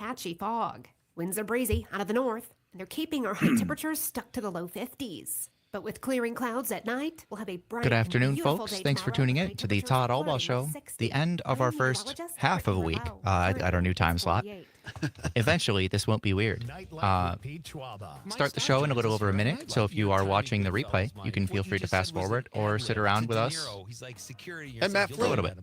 patchy fog. Winds are breezy out of the north, and they're keeping our high temperatures stuck to the low 50s. But with clearing clouds at night, we'll have a bright Good afternoon, and beautiful folks. day Thanks for tomorrow, tuning with in high to the temperatures Todd Allbaugh flirting Show, with 60. the end of our I'm first meteorologist half of a Brittany week Lavelle. at our new Currently, time it's slot. 48. Eventually, this won't be weird. Start the show in a little over a minute, so if you are watching the replay, you can feel free to fast forward or sit around with us. And Matt For a Flynn, little bit.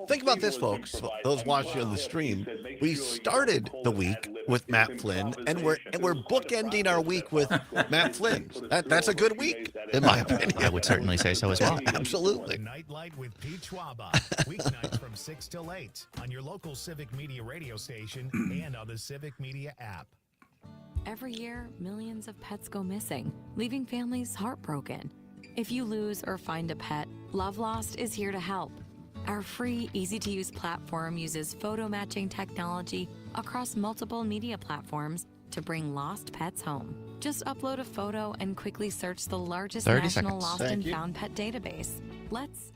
think about this, folks. Those watching on the stream, we started the week with Matt Flynn, and we're bookending our week with Matt Flynn. That's a good week, in my opinion. I would certainly say so as well. Absolutely. Nightlight with Pete Schwaba, weeknights from 6 till 8 on your local Civic Media radio station and on the Civic Media app. Every year, millions of pets go missing, leaving families heartbroken. If you lose or find a pet, Love Lost is here to help. Our free, easy-to-use platform uses photo matching technology across multiple media platforms to bring lost pets home. Just upload a photo and quickly search the largest 30 national seconds. lost Thank and you. found pet database. Let's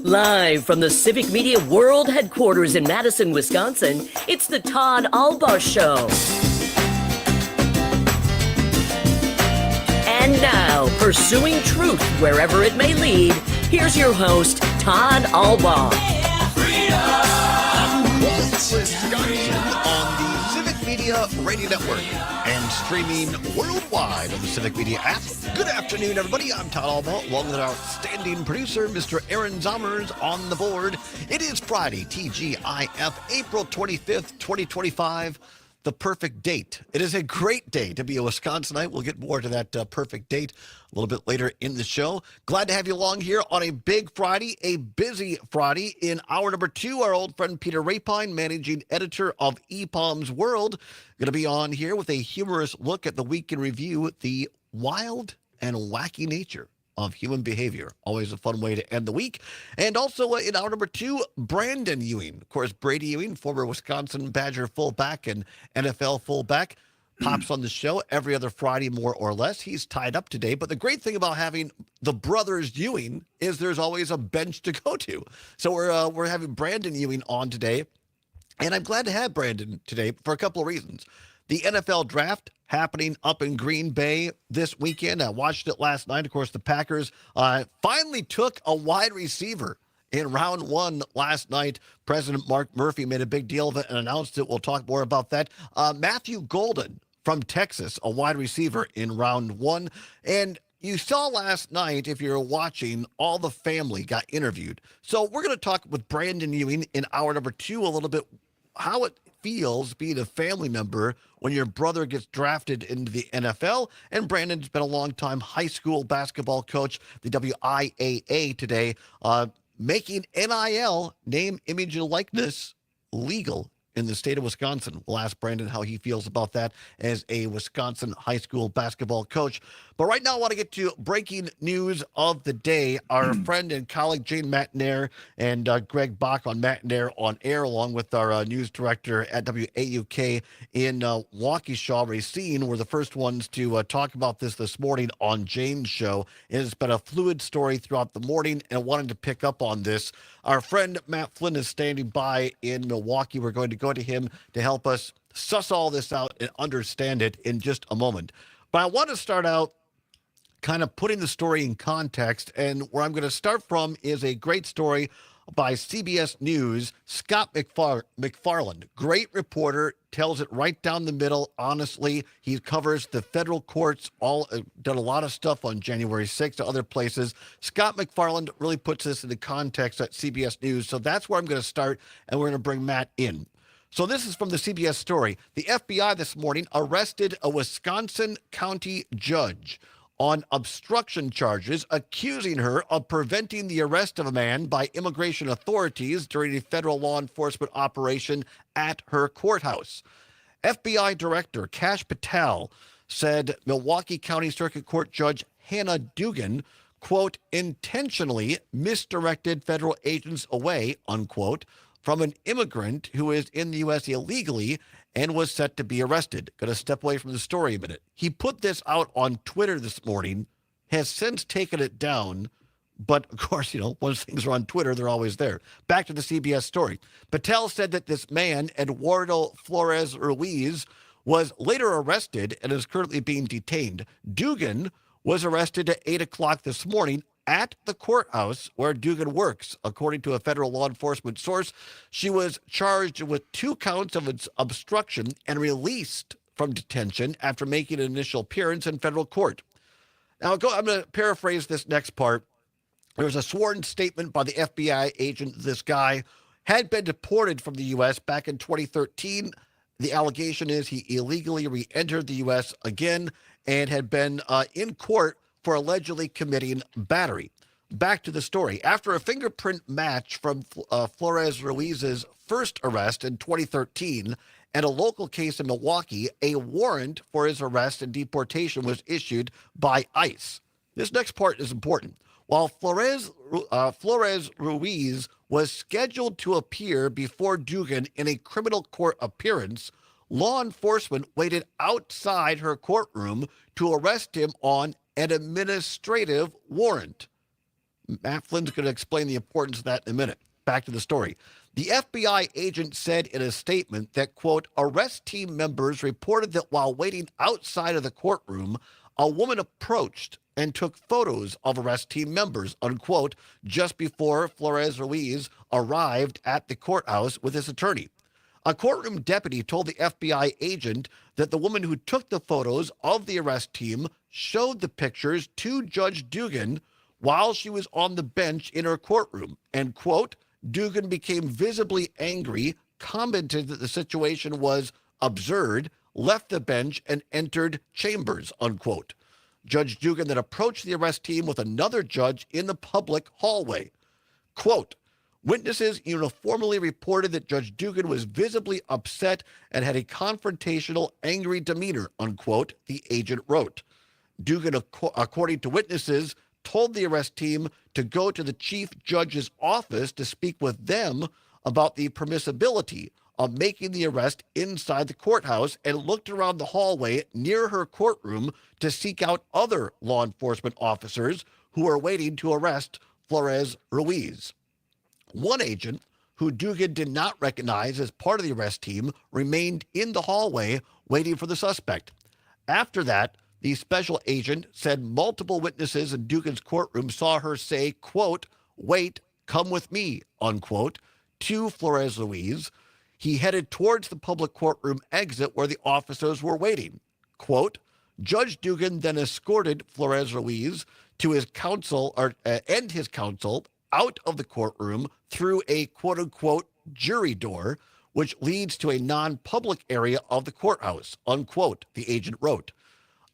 Live from the Civic Media World Headquarters in Madison, Wisconsin, it's the Todd Allbaugh Show. And now, pursuing truth wherever it may lead, here's your host, Todd Allbaugh. Wisconsin on the Civic Media Radio Network and streaming worldwide on the Civic Media app. Good afternoon, everybody. I'm Todd Allbaugh, along with our outstanding producer, Mr. Aaron Zommers, on the board. It is Friday, TGIF, April 25th, 2025. The perfect date. It is a great day to be a Wisconsinite. We'll get more to that perfect date a little bit later in the show. Glad to have you along here on a big Friday, a busy Friday. In hour number 2, our old friend Peter Rapine, managing editor of EPOM's World, going to be on here with a humorous look at the week in review, the wild and wacky nature of human behavior. Always a fun way to end the week. And also in hour number 2, Brandon Ewing. Of course, Brady Ewing, former Wisconsin Badger fullback and NFL fullback, pops on the show every other Friday, more or less. He's tied up today. But the great thing about having the brothers Ewing is there's always a bench to go to. So we're having Brandon Ewing on today. And I'm glad to have Brandon today for a couple of reasons. The NFL draft happening up in Green Bay this weekend. I watched it last night. Of course, the Packers finally took a wide receiver in round 1 last night. President Mark Murphy made a big deal of it and announced it. We'll talk more about that. Matthew Golden from Texas, a wide receiver in round 1. And you saw last night, if you're watching, all the family got interviewed. So we're going to talk with Brandon Ewing in hour number 2 a little bit, how it feels being a family member when your brother gets drafted into the NFL. And Brandon's been a long-time high school basketball coach, the WIAA today, making NIL, name, image, and likeness, legal in the state of Wisconsin. We'll ask Brandon how he feels about that as a Wisconsin high school basketball coach. But right now, I want to get to breaking news of the day. Our friend and colleague Jane Matnair and Greg Bach on Matnair on Air, along with our news director at WAUK in Waukesha, Racine, were the first ones to talk about this morning on Jane's show. It has been a fluid story throughout the morning, and I wanted to pick up on this. Our friend Matt Flynn is standing by in Milwaukee. We're going to go to him to help us suss all this out and understand it in just a moment. But I want to start out kind of putting the story in context, and where I'm going to start from is a great story by CBS News. Scott McFarland, great reporter, tells it right down the middle. Honestly, he covers the federal courts, done a lot of stuff on January 6th to other places. Scott McFarland really puts this into context at CBS News. So that's where I'm going to start, and we're going to bring Matt in. So this is from the CBS story. The FBI this morning arrested a Wisconsin county judge on obstruction charges, accusing her of preventing the arrest of a man by immigration authorities during a federal law enforcement operation at her courthouse. FBI Director Kash Patel said Milwaukee County Circuit Court Judge Hannah Dugan, quote, intentionally misdirected federal agents away, unquote, from an immigrant who is in the U.S. illegally and was set to be arrested. Going to step away from the story a minute. He put this out on Twitter this morning, has since taken it down, but of course, once things are on Twitter, they're always there. Back to the CBS story. Patel said that this man, Eduardo Flores Ruiz, was later arrested and is currently being detained. Dugan was arrested at 8 o'clock this morning at the courthouse where Dugan works. According to a federal law enforcement source, she was charged with 2 counts of obstruction and released from detention after making an initial appearance in federal court. Now, I'm going to paraphrase this next part. There was a sworn statement by the FBI agent. This guy had been deported from the U.S. back in 2013. The allegation is he illegally re-entered the U.S. again and had been in court for allegedly committing battery. Back to the story. After a fingerprint match from Flores Ruiz's first arrest in 2013 and a local case in Milwaukee, a warrant for his arrest and deportation was issued by ICE. This next part is important. While Flores Ruiz was scheduled to appear before Dugan in a criminal court appearance, law enforcement waited outside her courtroom to arrest him on an administrative warrant. Matt Flynn's going to explain the importance of that in a minute. Back to the story. The FBI agent said in a statement that, quote, arrest team members reported that while waiting outside of the courtroom, a woman approached and took photos of arrest team members, unquote, just before Flores Ruiz arrived at the courthouse with his attorney. A courtroom deputy told the FBI agent that the woman who took the photos of the arrest team showed the pictures to Judge Dugan while she was on the bench in her courtroom. And, quote, Dugan became visibly angry, commented that the situation was absurd, left the bench, and entered chambers, unquote. Judge Dugan then approached the arrest team with another judge in the public hallway. Quote, witnesses uniformly reported that Judge Dugan was visibly upset and had a confrontational, angry demeanor, unquote, the agent wrote. Dugan, according to witnesses, told the arrest team to go to the chief judge's office to speak with them about the permissibility of making the arrest inside the courthouse and looked around the hallway near her courtroom to seek out other law enforcement officers who were waiting to arrest Flores Ruiz. One agent, who Dugan did not recognize as part of the arrest team, remained in the hallway waiting for the suspect. After that, the special agent said multiple witnesses in Dugan's courtroom saw her say, quote, wait, come with me, unquote, to Flores Ruiz. He headed towards the public courtroom exit where the officers were waiting. Quote, Judge Dugan then escorted Flores Ruiz to his counsel and his counsel out of the courtroom through a quote-unquote jury door, which leads to a non-public area of the courthouse, unquote, the agent wrote,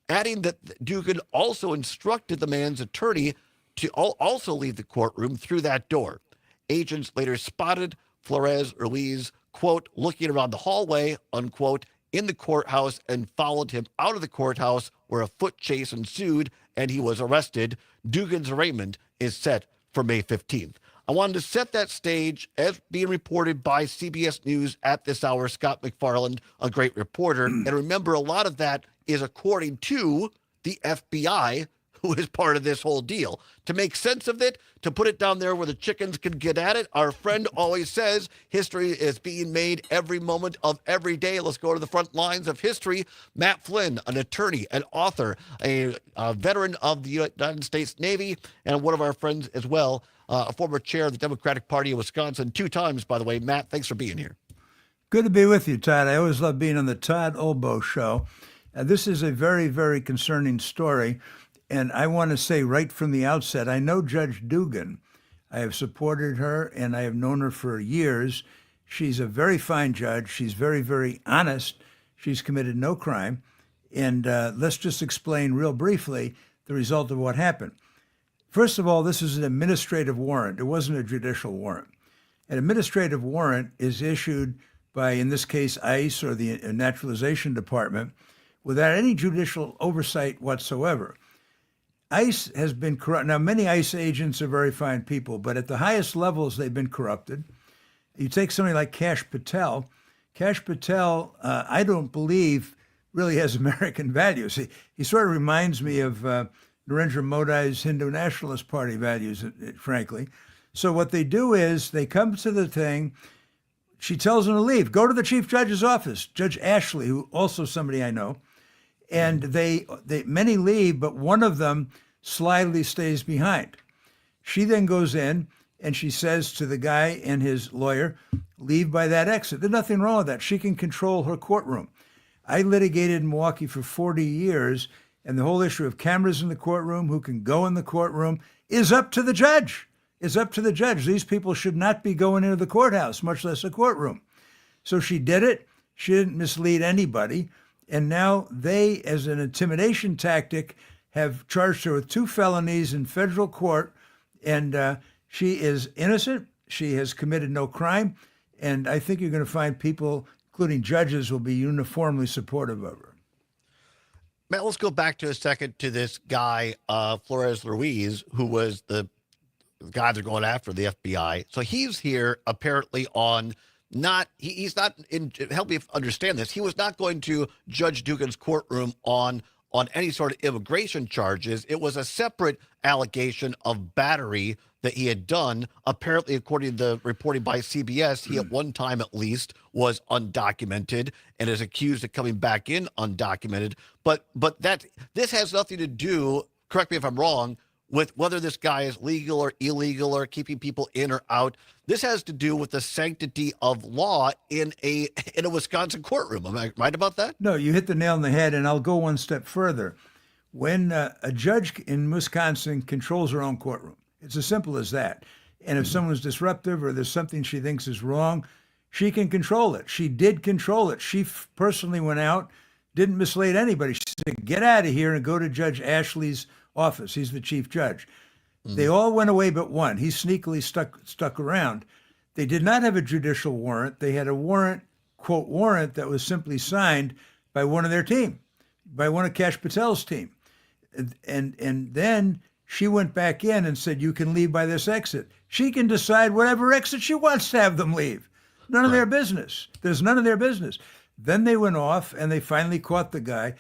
adding that Dugan also instructed the man's attorney to also leave the courtroom through that door. Agents later spotted Flores Ruiz, quote, looking around the hallway, unquote, in the courthouse and followed him out of the courthouse where a foot chase ensued and he was arrested. Dugan's arraignment is set for May 15th. I wanted to set that stage as being reported by CBS News at this hour. Scott McFarland, a great reporter. And remember, a lot of that is according to the FBI, who is part of this whole deal. To make sense of it, to put it down there where the chickens can get at it, our friend always says history is being made every moment of every day. Let's go to the front lines of history. Matt Flynn, an attorney, an author, a veteran of the United States Navy, and one of our friends as well, a former chair of the Democratic Party of Wisconsin, 2 times, by the way. Matt, thanks for being here. Good to be with you, Todd. I always love being on the Todd Allbaugh show. This is a very, very concerning story. And I want to say right from the outset, I know Judge Dugan. I have supported her, and I have known her for years. She's a very fine judge. She's very, very honest. She's committed no crime. And let's just explain real briefly the result of what happened. First of all, this is an administrative warrant. It wasn't a judicial warrant. An administrative warrant is issued by, in this case, ICE or the Naturalization Department without any judicial oversight whatsoever. ICE has been corrupt. Now, many ICE agents are very fine people, but at the highest levels, they've been corrupted. You take somebody like Kash Patel. Kash Patel, I don't believe, really has American values. He sort of reminds me of Narendra Modi's Hindu Nationalist Party values, frankly. So what they do is they come to the thing. She tells them to leave. Go to the chief judge's office, Judge Ashley, who also somebody I know. And they many leave, but one of them slyly stays behind. She then goes in and she says to the guy and his lawyer, leave by that exit. There's nothing wrong with that. She can control her courtroom. I litigated in Milwaukee for 40 years, and the whole issue of cameras in the courtroom, who can go in the courtroom, is up to the judge. Is up to the judge. These people should not be going into the courthouse, much less a courtroom. So she did it. She didn't mislead anybody. And now they, as an intimidation tactic, have charged her with 2 felonies in federal court. And she is innocent. She has committed no crime. And I think you're going to find people, including judges, will be uniformly supportive of her. Matt, let's go back to a second to this guy, Flores Ruiz, who was the guy they're going after, the FBI. So he's here apparently on he's not in, help me understand this. He was not going to Judge Dugan's courtroom on any sort of immigration charges. It was a separate allegation of battery that he had done. Apparently, according to the reporting by CBS, he at one time at least was undocumented and is accused of coming back in undocumented. But this has nothing to do, correct me if I'm wrong, with whether this guy is legal or illegal or keeping people in or out. This has to do with the sanctity of law in a Wisconsin courtroom. Am I right about that? No, you hit the nail on the head, and I'll go one step further. When a judge in Wisconsin controls her own courtroom, it's as simple as that. And if someone's disruptive or there's something she thinks is wrong, she can control it. She did control it. She personally went out, didn't mislead anybody. She said, get out of here and go to Judge Ashley's office. He's the chief judge. They all went away but one. He sneakily stuck around. They did not have a judicial warrant. They had a warrant, quote, warrant that was simply signed by one of their team, by one of Kash Patel's team. And then she went back in and said, you can leave by this exit. She can decide whatever exit she wants to have them leave. None of their business. There's none of their business. Then they went off and they finally caught the guy.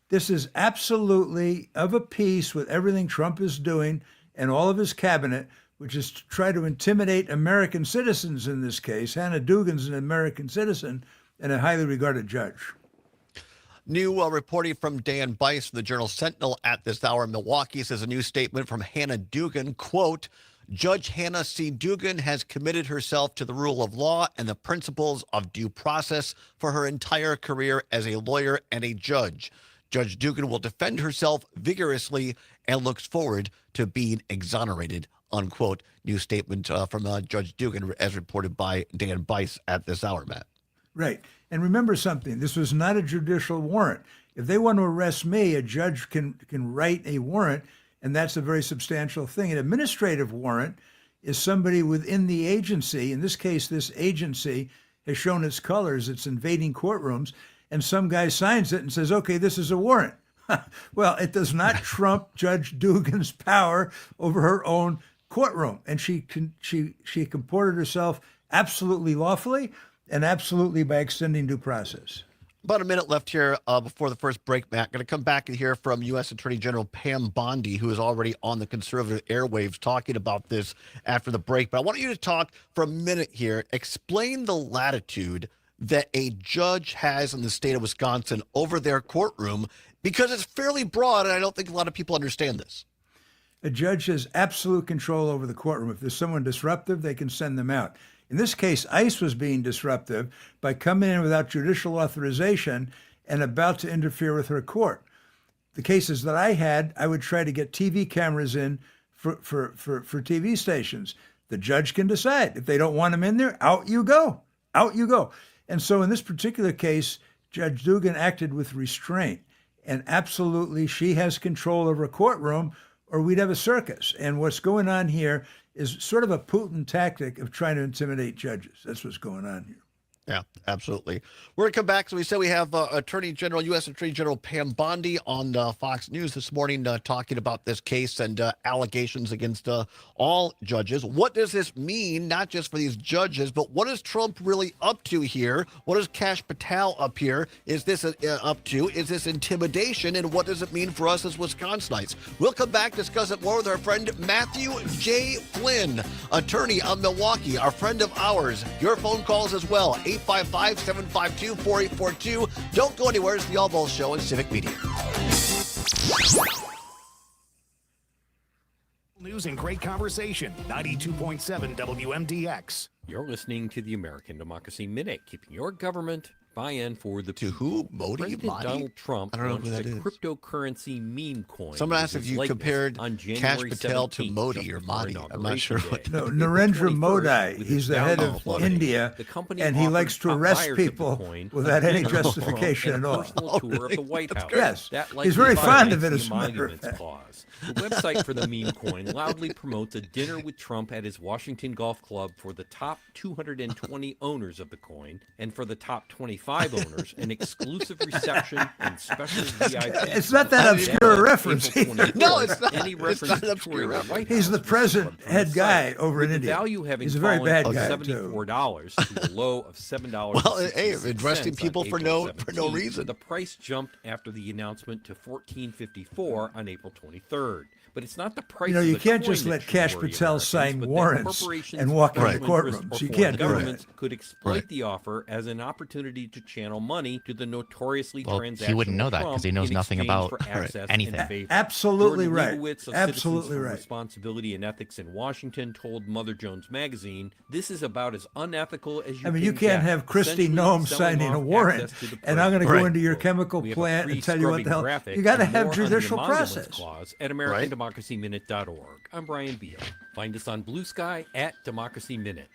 This is absolutely of a piece with everything Trump is doing and all of his cabinet, which is to try to intimidate American citizens in this case. Hannah Dugan's an American citizen and a highly regarded judge. New reporting from Dan Bice from the Journal Sentinel at this hour in Milwaukee says a new statement from Hannah Dugan, quote, Judge Hannah C. Dugan has committed herself to the rule of law and the principles of due process for her entire career as a lawyer and a judge. Judge Dugan will defend herself vigorously and looks forward to being exonerated, unquote. New statement from Judge Dugan as reported by Dan Bice at this hour, Matt. Right. And remember something, this was not a judicial warrant. If they want to arrest me, a judge can write a warrant, and that's a very substantial thing. An administrative warrant is somebody within the agency. In this case, this agency has shown its colors. It's invading courtrooms, and some guy signs it and says, okay, this is a warrant. Well, it does not trump Judge Dugan's power over her own courtroom. And she comported herself absolutely lawfully and absolutely by extending due process. About a minute left here before the first break, Matt. Going to come back and hear from U.S. Attorney General Pam Bondi, who is already on the conservative airwaves talking about this after the break. But I want you to talk for a minute here. Explain the latitude that a judge has in the state of Wisconsin over their courtroom, because it's fairly broad, and I don't think a lot of people understand this. A judge has absolute control over the courtroom. If there's someone disruptive, they can send them out. In this case, ICE was being disruptive by coming in without judicial authorization and about to interfere with her court. The cases that I had, I would try to get TV cameras in for TV stations. The judge can decide. If they don't want them in there, out you go. Out you go. And so in this particular case, Judge Dugan acted with restraint. And absolutely, she has control over a courtroom, or we'd have a circus. And what's going on here is sort of a Putin tactic of trying to intimidate judges. That's what's going on here. Yeah, absolutely. We're going to come back. So we said we have U.S. Attorney General Pam Bondi on Fox News this morning talking about this case and allegations against all judges. What does this mean, not just for these judges, but what is Trump really up to here? What is Kash Patel up here? Is this up to? Is this intimidation? And what does it mean for us as Wisconsinites? We'll come back, discuss it more with our friend Matthew J. Flynn, attorney of Milwaukee, our friend of ours. Your phone calls as well. 855-752-4842. Don't go anywhere. It's the Allbaugh Show on Civic Media. News and great conversation. 92.7 WMDX. You're listening to the American Democracy Minute, keeping your government buy-in for the To who? Modi? President Modi? Donald Trump I don't know who launched that a is. cryptocurrency meme coin. Someone with asked if his you likeness compared on Kash January Patel to 17th, Modi just or before Modi. I'm not sure what. Inauguration No, Day. Narendra April 21st, Modi, with he's its the head download of plummeting, India, the company and he offered likes to top arrest buyers of the people coin without a any dinner justification and at a all. personal tour of the White House. Yes, That he's likely very fond of violates it, the as a matter of emoluments fact. clause. The website for the meme coin loudly promotes a dinner with Trump at his Washington Golf Club for the top 220 owners of the coin, and for the top 25 owners, an exclusive reception and special VIP. It's not that obscure a reference. April 24th, No, it's not. Any It's reference not to obscure touring the reference. White He's House the was present scrubbed from head the guy site, over with in the India. value having He's a very fallen bad from guy, too. $74 to the low of $7. Well, hey, arresting people for no reason. The price jumped after the announcement to $14.54 on April 23rd. But it's not the price. You know, of you the can't coin just that let should Kash worry Patel Americans, sign but that warrants corporations, and walk into special courtrooms. interests, You or can't do foreign that. governments could exploit Right. the offer as an opportunity to channel money to the notoriously Well, transactional he wouldn't know that because Trump he knows in nothing exchange about for access anything. and favor. Absolutely Jordan right. Leibowitz of Absolutely Citizens for right. Responsibility and Ethics in Washington told Mother Jones Magazine, "This is about as unethical as you I mean, can you can't get, have Christy essentially Nome selling signing a off warrant, access to the and I'm going to purse." go into your Quote, chemical "We have a plant free and tell you what the hell. scrubbing graphic You got to and have more on the judicial emoluments process. clause at AmericanDemocracyMinute.org. I'm Brian Beal. Find us on Blue Sky at Democracy Minute.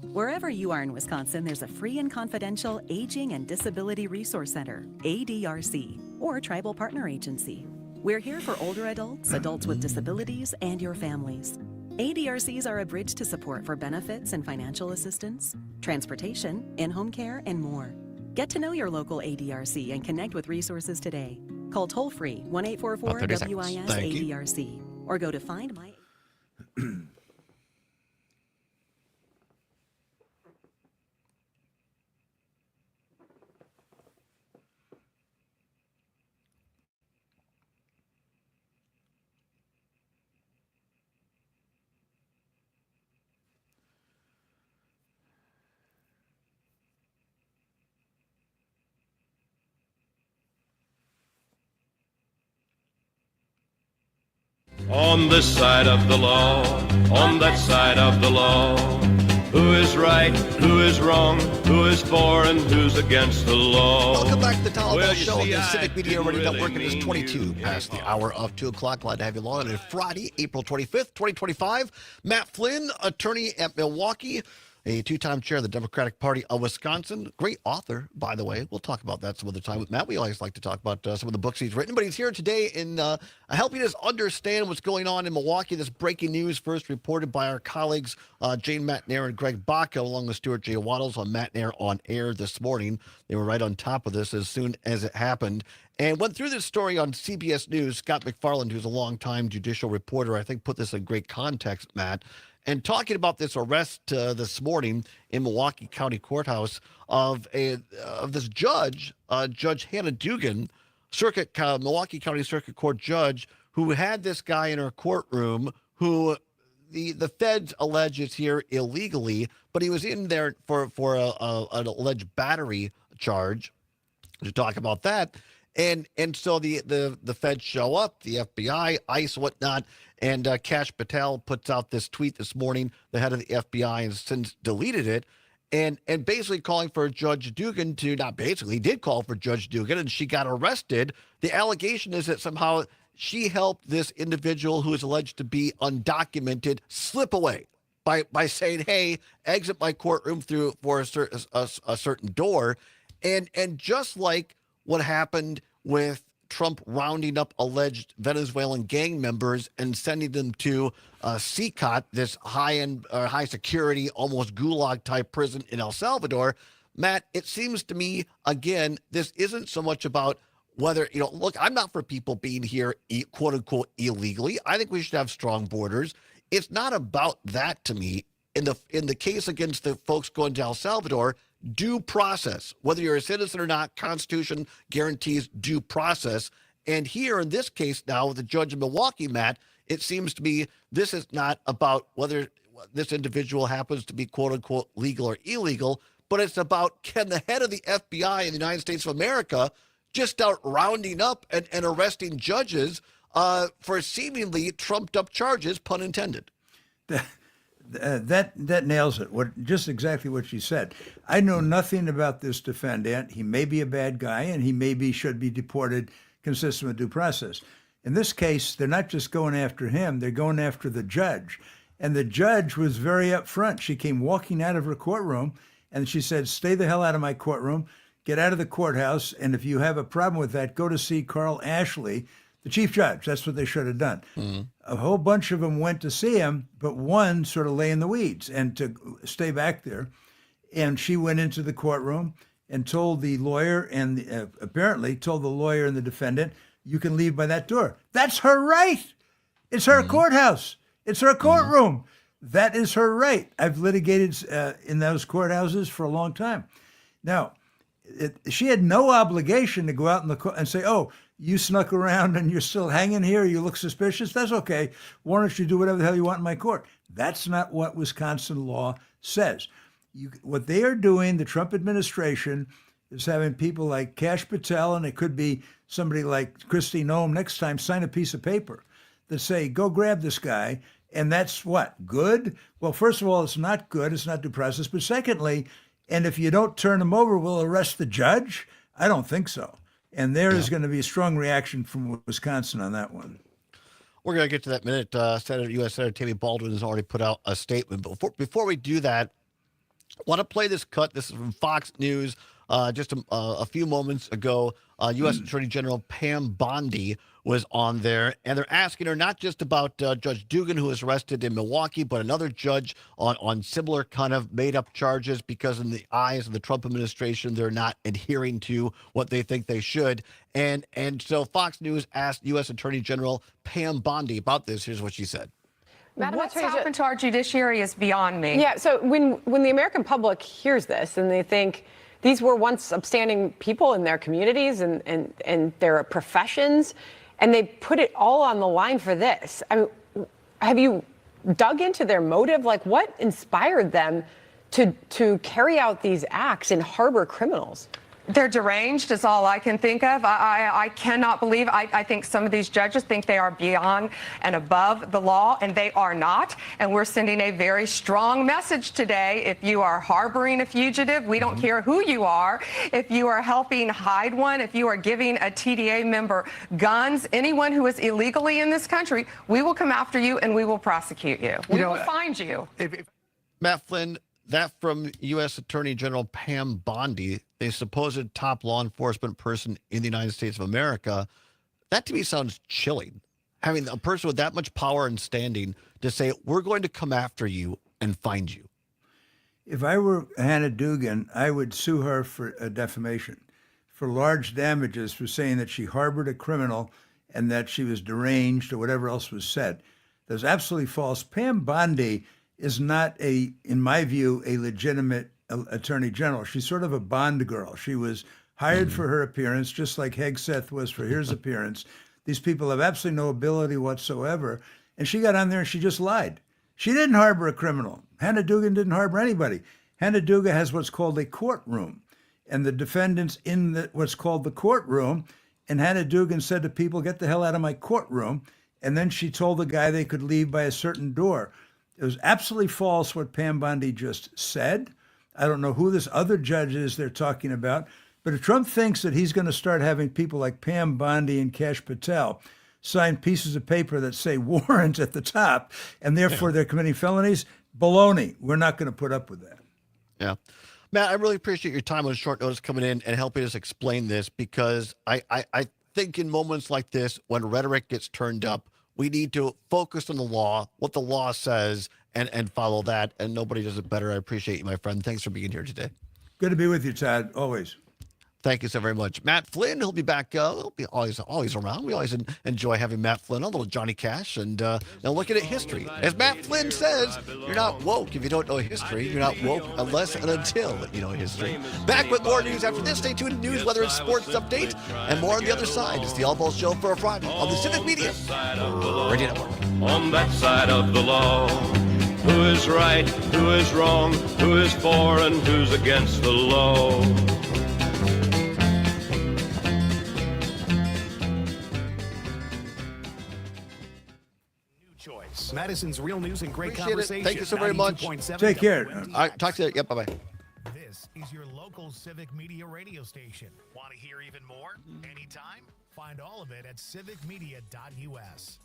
Wherever you are in Wisconsin, there's a free and confidential Aging and Disability Resource Center, ADRC, or Tribal Partner Agency. We're here for older adults, adults with disabilities, and your families. ADRCs are a bridge to support for benefits and financial assistance, transportation, in-home care, and more. Get to know your local ADRC and connect with resources today. Call toll-free 1-844-WIS Thank you. ADRC or go to Find My... On this side of the law, on that side of the law. Who is right, who is wrong, who is for and who's against the law? Welcome back to the Todd Well, Allbaugh you Show on see, the I Civic Media didn't Radio really Network. It is mean 22 to past the get hour of 2 o'clock. Glad to have you along on a Friday, April 25th, 2025. Matt Flynn, attorney at Milwaukee, a two-time chair of the Democratic Party of Wisconsin. Great author, by the way. We'll talk about that some other time with Matt. We always like to talk about some of the books he's written. But he's here today in helping us understand what's going on in Milwaukee. This breaking news first reported by our colleagues Jane Matnair and Greg Baca, along with Stuart J. Waddles on Matnair on Air this morning. They were right on top of this as soon as it happened. And went through this story on CBS News. Scott McFarland, who's a longtime judicial reporter, I think put this in great context, Matt. And talking about this arrest this morning in Milwaukee County Courthouse of this judge, Judge Hannah Dugan, Milwaukee County Circuit Court judge, who had this guy in her courtroom who the feds allege is here illegally, but he was in there for an alleged battery charge. To talk about that. And so the feds show up, the FBI, ICE, whatnot, and Kash Patel puts out this tweet this morning, the head of the FBI, has since deleted it, and basically calling for Judge Dugan to, not basically, he did call for Judge Dugan, and she got arrested. The allegation is that somehow she helped this individual who is alleged to be undocumented slip away by saying, hey, exit my courtroom for a certain door. And just like what happened with Trump rounding up alleged Venezuelan gang members and sending them to CCOT, this high-end, high security, almost gulag type prison in El Salvador. Matt, it seems to me, again, this isn't so much about whether, look, I'm not for people being here, quote unquote, illegally. I think we should have strong borders. It's not about that to me. In the case against the folks going to El Salvador, due process, whether you're a citizen or not, Constitution guarantees due process. And here in this case now, with the judge in Milwaukee, Matt, it seems to me this is not about whether this individual happens to be quote unquote legal or illegal, but it's about, can the head of the FBI in the United States of America just start rounding up and arresting judges for seemingly trumped up charges, pun intended. That nails it. Just exactly what she said. I know nothing about this defendant. He may be a bad guy, and he should be deported consistent with due process. In this case, they're not just going after him; they're going after the judge. And the judge was very upfront. She came walking out of her courtroom, and she said, "Stay the hell out of my courtroom. Get out of the courthouse. And if you have a problem with that, go to see Carl Ashley, the chief judge." That's what they should have done. Mm-hmm. A whole bunch of them went to see him, but one sort of lay in the weeds and to stay back there. And she went into the courtroom and told the lawyer and apparently told the lawyer and the defendant, "You can leave by that door." That's her right. It's her courthouse. It's her courtroom. That is her right. I've litigated in those courthouses for a long time. Now, she had no obligation to go out in the court and say, "Oh, you snuck around and you're still hanging here. You look suspicious. That's okay. Why don't you do whatever the hell you want in my court?" That's not what Wisconsin law says. What they are doing, the Trump administration, is having people like Kash Patel, and it could be somebody like Kristi Noem next time, sign a piece of paper that say, "Go grab this guy." And that's what? Good? Well, first of all, it's not good. It's not due process. But secondly, and if you don't turn him over, we'll arrest the judge? I don't think so. And there is going to be a strong reaction from Wisconsin on that one. We're going to get to that minute. U.S. Senator Tammy Baldwin has already put out a statement. But before we do that, I want to play this cut. This is from Fox News just a few moments ago. U.S. Attorney General Pam Bondi was on there, and they're asking her not just about Judge Dugan, who was arrested in Milwaukee, but another judge on similar kind of made-up charges because in the eyes of the Trump administration, they're not adhering to what they think they should. And so Fox News asked U.S. Attorney General Pam Bondi about this. Here's what she said. What's happened to our judiciary is beyond me. Yeah, so when the American public hears this and they think these were once upstanding people in their communities and their professions, and they put it all on the line for this. I mean, have you dug into their motive? Like, what inspired them to carry out these acts and harbor criminals? They're deranged is all I can think of. I cannot believe. I think some of these judges think they are beyond and above the law, and they are not. And we're sending a very strong message today. If you are harboring a fugitive, we don't care who you are. If you are helping hide one, if you are giving a TDA member guns, anyone who is illegally in this country, we will come after you and we will prosecute you. We will find you. Matt Flynn, that from U.S. Attorney General Pam Bondi, a supposed top law enforcement person in the United States of America, that to me sounds chilling. Having a person with that much power and standing to say, "We're going to come after you and find you." If I were Hannah Dugan, I would sue her for defamation, for large damages for saying that she harbored a criminal and that she was deranged or whatever else was said. That's absolutely false. Pam Bondi is not in my view, a legitimate attorney general. She's sort of a Bond girl. She was hired for her appearance, just like Hegseth was for his appearance. These people have absolutely no ability whatsoever. And she got on there and she just lied. She didn't harbor a criminal. Hannah Dugan didn't harbor anybody. Hannah Dugan has what's called a courtroom. And the defendants in what's called the courtroom. And Hannah Dugan said to people, "Get the hell out of my courtroom." And then she told the guy they could leave by a certain door. It was absolutely false what Pam Bondi just said. I don't know who this other judge is they're talking about. But if Trump thinks that he's going to start having people like Pam Bondi and Kash Patel sign pieces of paper that say warrant at the top, and therefore they're committing felonies, baloney. We're not going to put up with that. Yeah. Matt, I really appreciate your time on short notice coming in and helping us explain this, because I think in moments like this, when rhetoric gets turned up, we need to focus on the law, what the law says, and follow that. And nobody does it better. I appreciate you, my friend. Thanks for being here today. Good to be with you, Todd. Always. Thank you so very much. Matt Flynn, he'll be back. He'll be always around. We always enjoy having Matt Flynn on, a little Johnny Cash, and now looking at history. As Matt Flynn says, you're not woke if you don't know history. You're not woke unless and until you know history. Back with more news after this. Stay tuned to news, weather, and sports update, and more on the other side. It's the Allbaugh Show for a Friday on the Civic Media Radio Network. On that side of the law, who is right, who is wrong, who is for and who's against the law? Choice. Madison's Real News and Great Appreciate Conversation. it. Thank you so very much. Take care. All right, talk to you. Yep, bye-bye. This is your local Civic Media radio station. Want to hear even more? Anytime? Find all of it at civicmedia.us.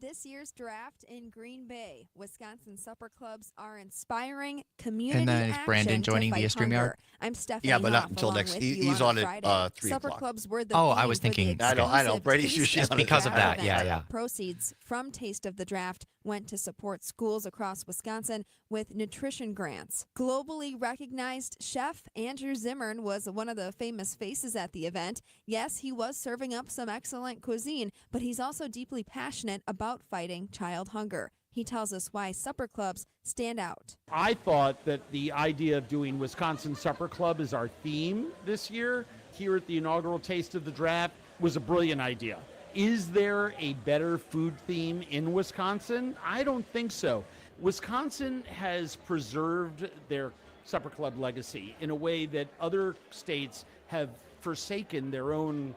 This year's draft in Green Bay, Wisconsin supper clubs are inspiring community And then is action Brandon to joining fight via StreamYard? hunger. I'm Stephanie. Yeah, but not Hoff, until along next. with He's you on Friday. at 3 Supper o'clock. clubs were the Oh, I theme was for the thinking- I know. exclusive Brady's Taste usually of on the it. because of Draft that. Yeah, event. yeah. Proceeds from Taste of the Draft went to support schools across Wisconsin with nutrition grants. Globally recognized chef Andrew Zimmern was one of the famous faces at the event. Yes, he was serving up some excellent cuisine, but he's also deeply passionate about fighting child hunger. He tells us why supper clubs stand out. I thought that the idea of doing Wisconsin Supper Club as our theme this year here at the inaugural Taste of the Draft was a brilliant idea. Is there a better food theme in Wisconsin? I don't think so. Wisconsin has preserved their supper club legacy in a way that other states have forsaken their own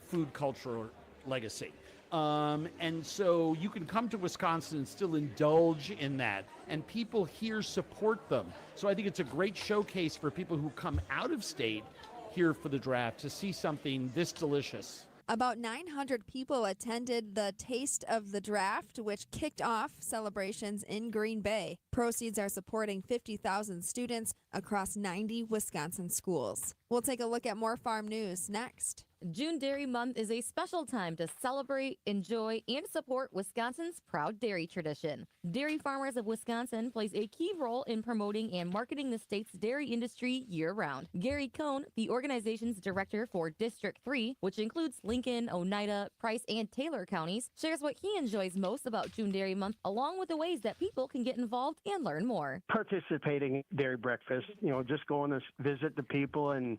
food culture legacy. And so you can come to Wisconsin and still indulge in that, and people here support them. So I think it's a great showcase for people who come out of state here for the draft to see something this delicious. About 900 people attended the Taste of the Draft, which kicked off celebrations in Green Bay. Proceeds are supporting 50,000 students across 90 Wisconsin schools. We'll take a look at more farm news next. June Dairy Month is a special time to celebrate, enjoy, and support Wisconsin's proud dairy tradition. Dairy Farmers of Wisconsin plays a key role in promoting and marketing the state's dairy industry year-round. Gary Cohn, the organization's director for District 3, which includes Lincoln, Oneida, Price, and Taylor counties, shares what he enjoys most about June Dairy Month, along with the ways that people can get involved and learn more. Participating in dairy breakfast, just going to visit the people and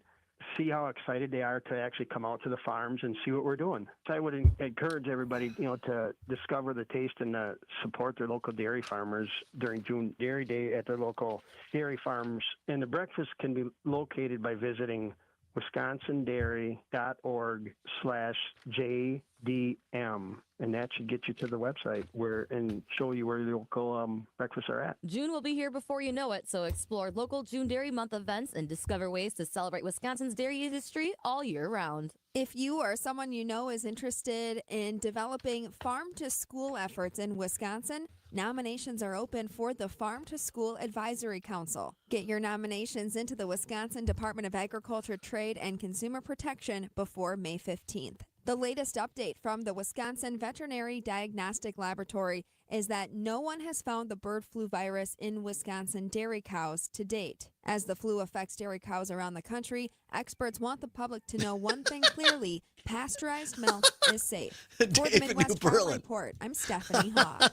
see how excited they are to actually come out to the farms and see what we're doing. So I would encourage everybody, to discover the taste and support their local dairy farmers during June Dairy Day at their local dairy farms. And the breakfast can be located by visiting wisconsindairy.org/JDM. And that should get you to the website and show you where the local breakfasts are at. June will be here before you know it, so explore local June Dairy Month events and discover ways to celebrate Wisconsin's dairy industry all year round. If you or someone you know is interested in developing farm-to-school efforts in Wisconsin, nominations are open for the Farm to School Advisory Council. Get your nominations into the Wisconsin Department of Agriculture, Trade, and Consumer Protection before May 15th. The latest update from the Wisconsin Veterinary Diagnostic Laboratory is that no one has found the bird flu virus in Wisconsin dairy cows to date. As the flu affects dairy cows around the country, experts want the public to know one thing clearly: pasteurized milk is safe. For the Midwest Farm Report, I'm Stephanie Hoff.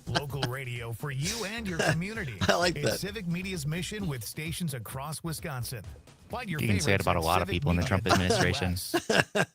Local radio for you and your community. I like that. It's Civic Media's mission with stations across Wisconsin. Find your You can say it favorites about a at lot of people in the Trump administration.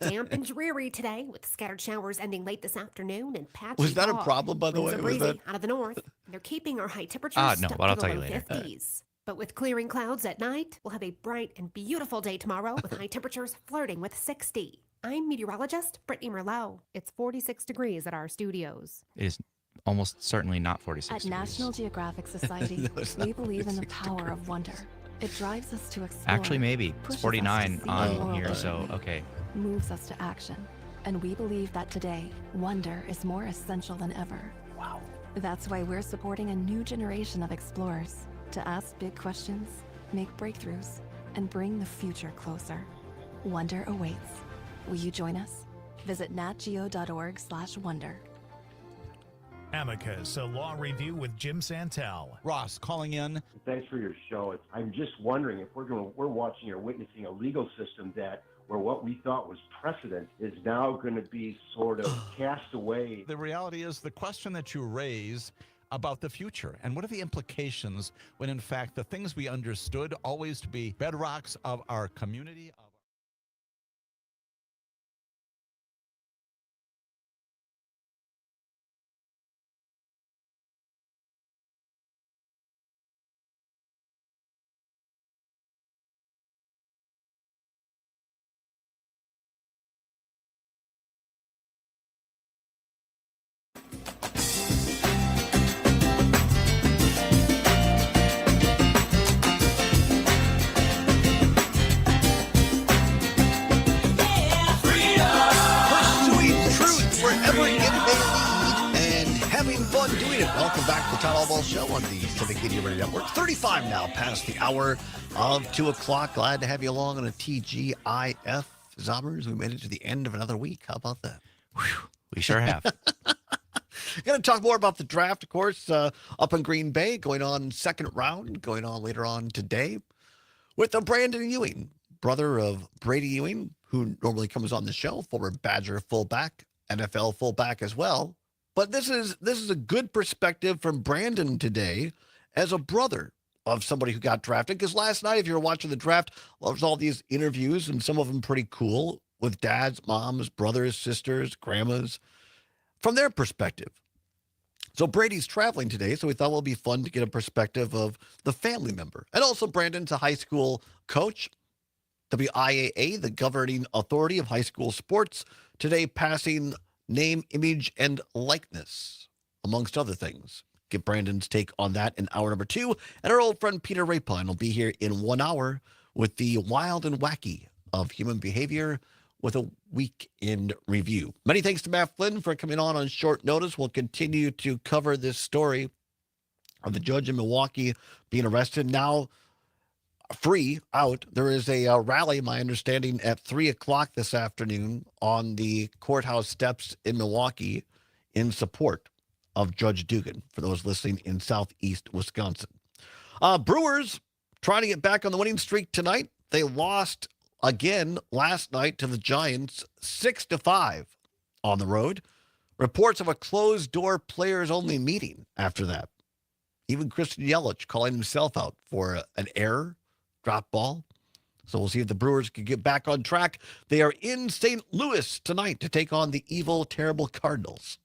Damp and dreary today, with scattered showers ending late this afternoon and patchy Was that a fog. problem, by the Winds way? are Was breezy that- out of the north. They're keeping our high temperatures No, stuck but I'll to tell the you low later. 50s. But with clearing clouds at night, we'll have a bright and beautiful day tomorrow with high temperatures flirting with 60. I'm meteorologist Brittany Merlot. It's 46 degrees at our studios. It is almost certainly not 46 At degrees. National Geographic Society, No, it's we not believe in the 46 power of wonder. It drives us to explore. Actually, maybe. It's pushes us to 49 see the on world here, so differently, okay. moves us to action. And we believe that today, wonder is more essential than ever. Wow. That's why we're supporting a new generation of explorers to ask big questions, make breakthroughs, and bring the future closer. Wonder awaits. Will you join us? Visit natgeo.org/wonder. Amicus, a law review with Jim Santel. Ross calling in. Thanks for your show. I'm just wondering if we're watching or witnessing a legal system where what we thought was precedent is now going to be sort of cast away. The reality is the question that you raise about the future and what are the implications when in fact the things we understood always to be bedrocks of our community. Welcome back to the Todd Allbaugh Show on the Civic Media Radio Network. 35 now past the hour of 2 o'clock. Glad to have you along on a TGIF. Zombers, we made it to the end of another week. How about that? Whew, we sure have. Going to talk more about the draft, of course, up in Green Bay, going on second round, going on later on today with Brandon Ewing, brother of Brady Ewing, who normally comes on the show, former Badger fullback, NFL fullback as well. But this is a good perspective from Brandon today as a brother of somebody who got drafted. Because last night, if you were watching the draft, there was all these interviews, and some of them pretty cool, with dads, moms, brothers, sisters, grandmas, from their perspective. So Brady's traveling today, so we thought it would be fun to get a perspective of the family member. And also Brandon's a high school coach. WIAA, the governing authority of high school sports, today passing name, image, and likeness, amongst other things. Get Brandon's take on that in hour number 2. And our old friend Peter Rapine will be here in 1 hour with the wild and wacky of human behavior with a week in review. Many thanks to Matt Flynn for coming on short notice. We'll continue to cover this story of the judge in Milwaukee being arrested. Now free out. There is a rally, my understanding, at 3 o'clock this afternoon on the courthouse steps in Milwaukee in support of Judge Dugan, for those listening in southeast Wisconsin. Brewers trying to get back on the winning streak tonight. They lost again last night to the Giants 6-5 on the road. Reports of a closed-door players-only meeting after that. Even Christian Yelich calling himself out for an error. Drop ball. So we'll see if the Brewers can get back on track. They are in St. Louis tonight to take on the evil, terrible Cardinals.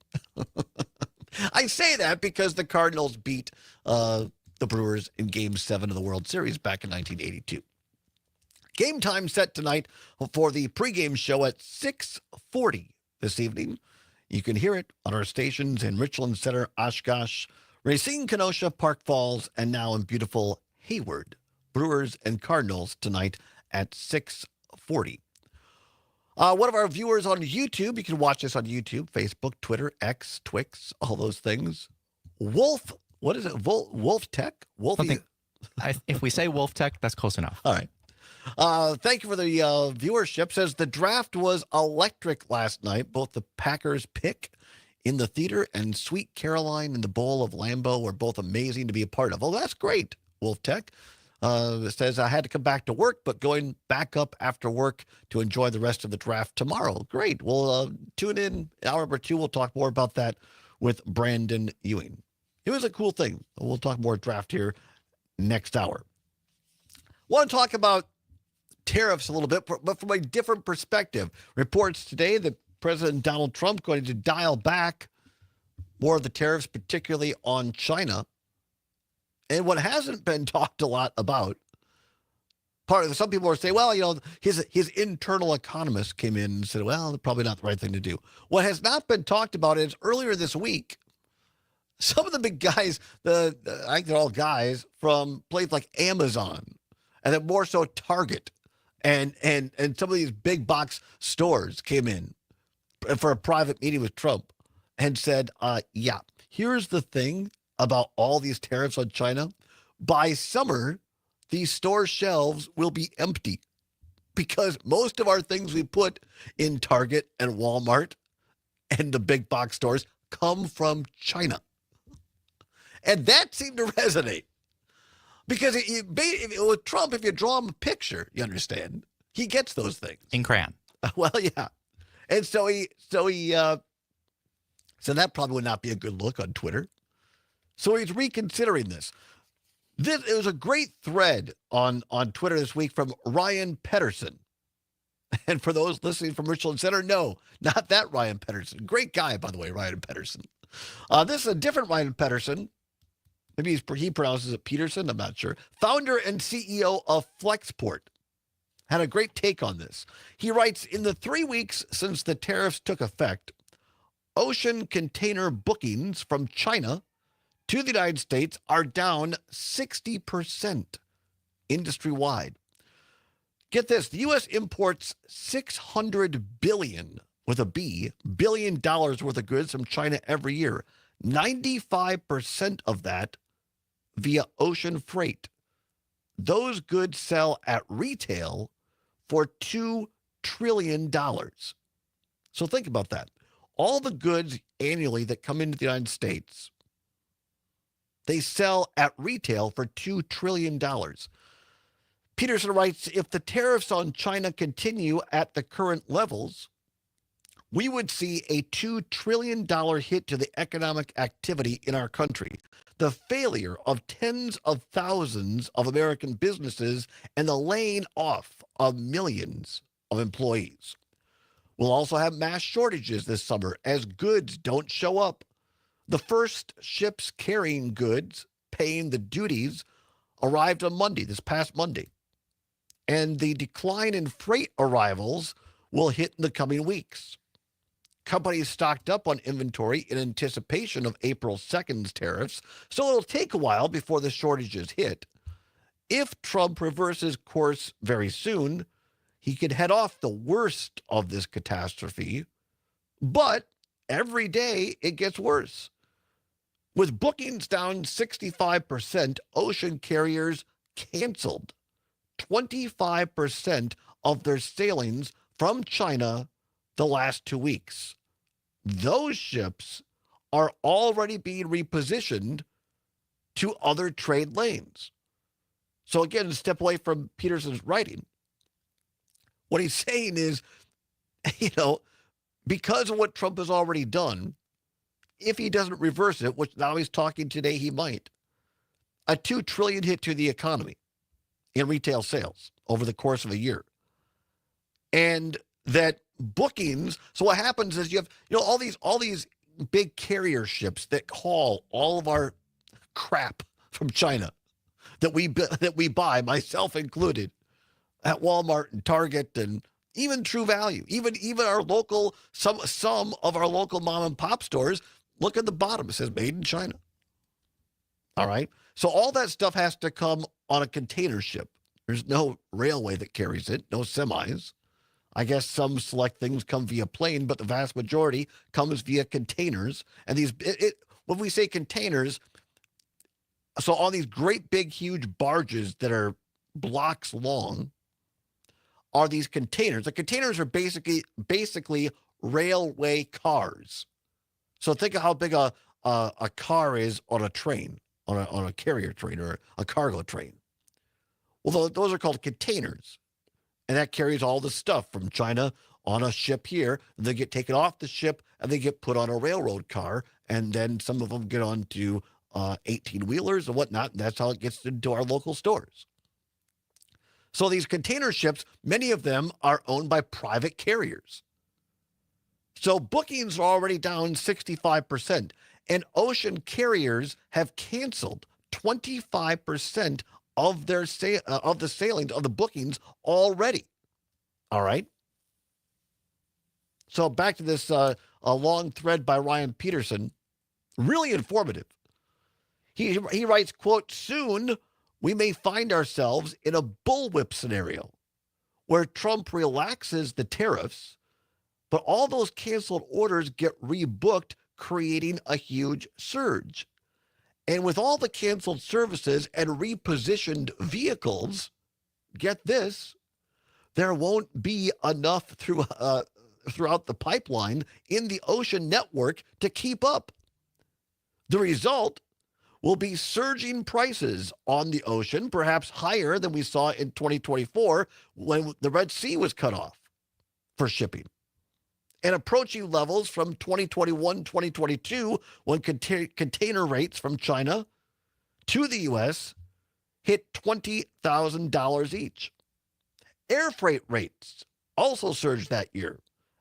I say that because the Cardinals beat the Brewers in Game 7 of the World Series back in 1982. Game time set tonight for the pregame show at 6:40 this evening. You can hear it on our stations in Richland Center, Oshkosh, Racine, Kenosha, Park Falls, and now in beautiful Hayward. Brewers and Cardinals tonight at 6:40. One of our viewers on YouTube, you can watch this on YouTube, Facebook, Twitter, X, Twix, all those things. Wolf, what is it? Wolf Tech? Wolfie? If we say Wolf Tech, that's close enough. All right. Thank you for the viewership. Says the draft was electric last night. Both the Packers pick in the theater and Sweet Caroline in the Bowl of Lambeau were both amazing to be a part of. Oh, that's great, Wolf Tech. It says, I had to come back to work, but going back up after work to enjoy the rest of the draft tomorrow. Great. We'll tune in hour number 2. We'll talk more about that with Brandon Ewing. It was a cool thing. We'll talk more draft here next hour. Want to talk about tariffs a little bit, but from a different perspective. Reports today that President Donald Trump going to dial back more of the tariffs, particularly on China. And what hasn't been talked a lot about, some people are saying, well, his internal economist came in and said, well, probably not the right thing to do. What has not been talked about is earlier this week, some of the big guys, I think they're all guys from places like Amazon, and then more so Target, and some of these big box stores came in for a private meeting with Trump and said, yeah, here's the thing about all these tariffs on China. By summer, these store shelves will be empty. because most of our things we put in Target and Walmart and the big box stores come from China. And that seemed to resonate. Because with Trump, if you draw him a picture, you understand, he gets those things. In crayon. Well, yeah. And so that probably would not be a good look on Twitter. So he's reconsidering this. It was a great thread on Twitter this week from Ryan Pedersen. And for those listening from Richland Center, no, not that Ryan Pedersen. Great guy, by the way, Ryan Pedersen. This is a different Ryan Pedersen. Maybe he pronounces it Peterson, I'm not sure. Founder and CEO of Flexport. Had a great take on this. He writes, in the 3 weeks since the tariffs took effect, ocean container bookings from China to the United States are down 60% industry-wide. Get this, the U.S. imports $600 billion, with a B, billion dollars worth of goods from China every year. 95% of that via ocean freight. Those goods sell at retail for $2 trillion. So think about that. All the goods annually that come into the United States, they sell at retail for $2 trillion. Peterson writes, if the tariffs on China continue at the current levels, we would see a $2 trillion hit to the economic activity in our country, the failure of tens of thousands of American businesses, and the laying off of millions of employees. We'll also have mass shortages this summer as goods don't show up. The first ships carrying goods, paying the duties, arrived on Monday, this past Monday. And the decline in freight arrivals will hit in the coming weeks. Companies stocked up on inventory in anticipation of April 2nd's tariffs, so it'll take a while before the shortages hit. If Trump reverses course very soon, he could head off the worst of this catastrophe, but every day it gets worse. With bookings down 65%, ocean carriers canceled 25% of their sailings from China the last 2 weeks. Those ships are already being repositioned to other trade lanes. So again, step away from Peterson's writing. What he's saying is, because of what Trump has already done, if he doesn't reverse it, which now he's talking today he might, a $2 trillion hit to the economy in retail sales over the course of a year. And that bookings, so what happens is you have all these big carrier ships that haul all of our crap from China that we buy, myself included, at Walmart and Target and even True Value, even our local some of our local mom and pop stores. Look at the bottom, it says made in China. All right. So all that stuff has to come on a container ship. There's no railway that carries it, no semis. I guess some select things come via plane, but the vast majority comes via containers. And when we say containers, so all these great big huge barges that are blocks long are these containers. The containers are basically railway cars. So think of how big a car is on a train, on a carrier train or a cargo train. Well, those are called containers. And that carries all the stuff from China on a ship here. And they get taken off the ship and they get put on a railroad car. And then some of them get onto 18-wheelers and whatnot. And that's how it gets into our local stores. So these container ships, many of them are owned by private carriers. So bookings are already down 65%. And ocean carriers have canceled 25% of their of the sailings, of the bookings already. All right. So back to this a long thread by Ryan Peterson, really informative. He writes, quote, soon we may find ourselves in a bullwhip scenario where Trump relaxes the tariffs, but all those canceled orders get rebooked, creating a huge surge. And with all the canceled services and repositioned vehicles, get this, there won't be enough throughout the pipeline in the ocean network to keep up. The result will be surging prices on the ocean, perhaps higher than we saw in 2024 when the Red Sea was cut off for shipping, and approaching levels from 2021-2022 when container rates from China to the U.S. hit $20,000 each. Air freight rates also surged that year,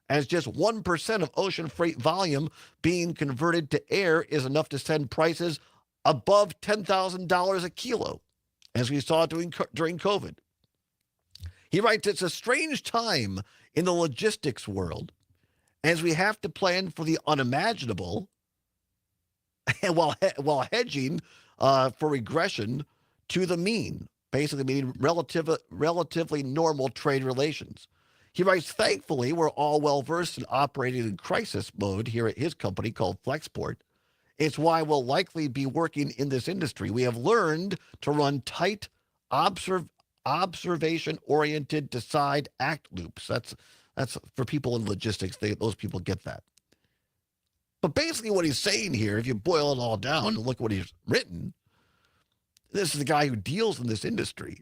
as just 1% of ocean freight volume being converted to air is enough to send prices above $10,000 a kilo, as we saw during COVID. He writes, it's a strange time in the logistics world, as we have to plan for the unimaginable while hedging for regression to the mean, basically meaning relatively normal trade relations. He writes, thankfully, we're all well-versed in operating in crisis mode here at his company called Flexport. It's why we'll likely be working in this industry. We have learned to run tight, observation-oriented, decide, act loops. That's for people in logistics. Those people get that. But basically what he's saying here, if you boil it all down and look what he's written, this is the guy who deals in this industry,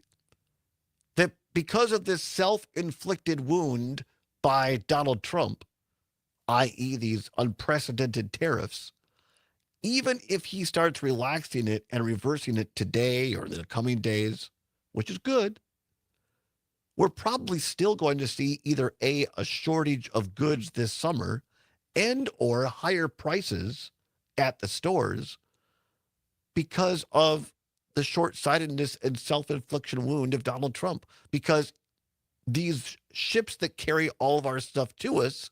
that because of this self-inflicted wound by Donald Trump, i.e. these unprecedented tariffs, even if he starts relaxing it and reversing it today or in the coming days, which is good, we're probably still going to see either a shortage of goods this summer and or higher prices at the stores because of the short-sightedness and self-infliction wound of Donald Trump. Because these ships that carry all of our stuff to us,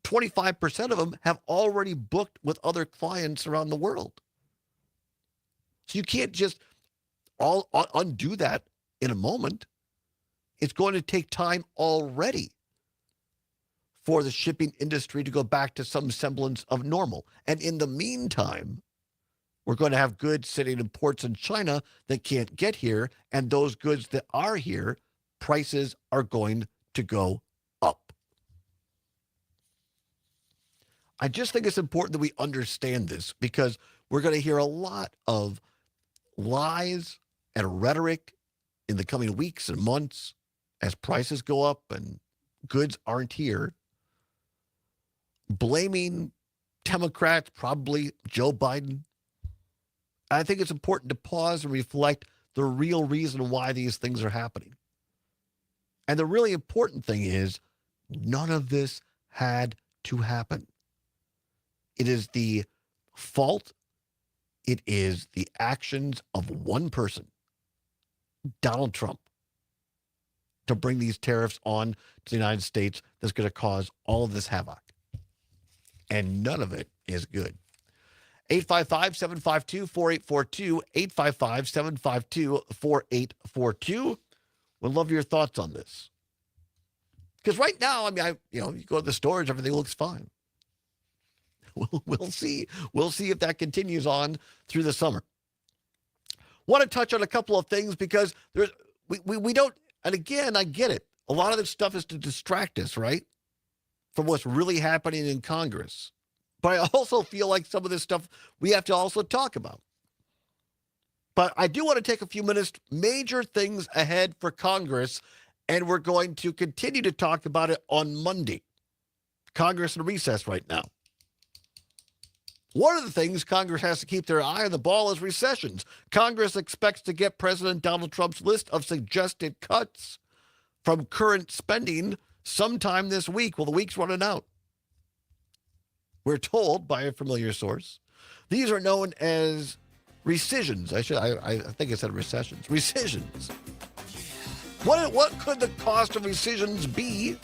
25% of them have already booked with other clients around the world. So you can't just undo that in a moment. It's going to take time already for the shipping industry to go back to some semblance of normal. And in the meantime, we're going to have goods sitting in ports in China that can't get here. And those goods that are here, prices are going to go up. I just think it's important that we understand this, because we're going to hear a lot of lies and rhetoric in the coming weeks and months as prices go up and goods aren't here, blaming Democrats, probably Joe Biden. I think it's important to pause and reflect the real reason why these things are happening. And the really important thing is none of this had to happen. It is the fault, it is the actions of one person, Donald Trump, to bring these tariffs on to the United States that's going to cause all of this havoc. And none of it is good. 855-752-4842, 855-752-4842. We'd love your thoughts on this. Because right now, I mean, you go to the stores, everything looks fine. We'll see. We'll see if that continues on through the summer. Want to touch on a couple of things because we don't, and again, I get it. A lot of this stuff is to distract us, right, from what's really happening in Congress. But I also feel like some of this stuff we have to also talk about. But I do want to take a few minutes, major things ahead for Congress, and we're going to continue to talk about it on Monday. Congress in recess right now. One of the things Congress has to keep their eye on the ball is recessions. Congress expects to get President Donald Trump's list of suggested cuts from current spending sometime this week. Well, the week's running out. We're told by a familiar source. These are known as rescissions. I think I said recessions. Rescissions. What could the cost of rescissions be?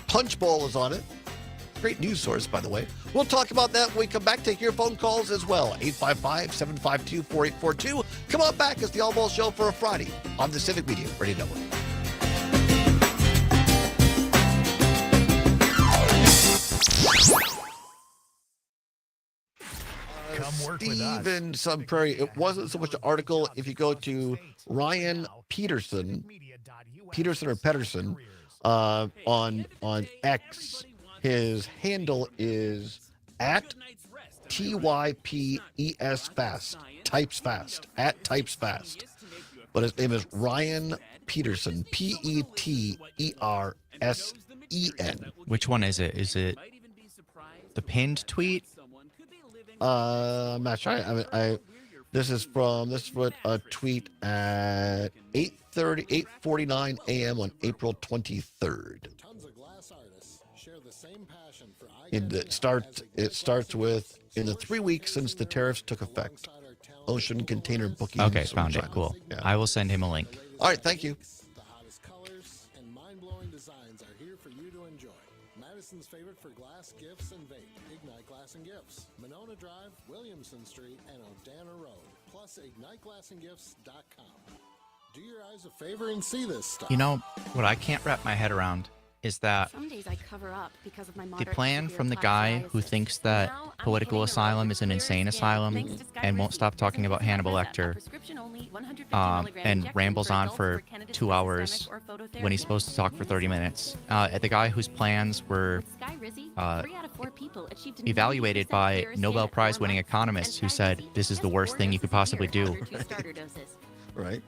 Punchbowl is on it. Great news source, by the way. We'll talk about that when we come back. Take your phone calls as well. 855-752-4842. Come on back. It's the Allbaugh Show for a Friday on the Civic Media Radio Network. Come work Stevenson Prairie. It wasn't so much an article. If you go to Ryan Peterson or Pedersen, on X, his handle is at TYPES fast, types fast, at types fast. But his name is Ryan Peterson, PETERSEN. Which one is it? Is it the pinned tweet? I'm not sure. This is a tweet at 8:49 a.m. on April 23rd. It starts with, in the 3 weeks since the tariffs took effect, ocean container bookings. Okay, found it. Cool. Yeah. I will send him a link. All right, thank you. The hottest colors and mind-blowing designs are here for you to enjoy. Madison's favorite for glass, gifts, and vape. Ignite Glass and Gifts. Monona Drive, Williamson Street, and Odana Road. Plus, IgniteGlassandGifts.com. Do your eyes a favor and see this stuff. You know, what I can't wrap my head around is that Some days I cover up because of my the moderate plan to severe from the plaque guy psoriasis. who thinks that Now, I'm political getting a asylum road is an clear insane skin asylum thanks to Sky and won't Rizzi. stop talking about Hannibal Rizzi, a Lecter, prescription-only 150 milligram and injection rambles for on adults for with cannabis 2 hours or phototherapy. when he's supposed to talk for 30 minutes. The guy whose plans were With Sky Rizzi, 3 out of 4 people achieved a evaluated 90% by clear Nobel skin at Prize 4 winning months. economists who And Sky said Rizzi this is the has worst 4 thing you could doses a possibly year do. after 2 starter doses. Right.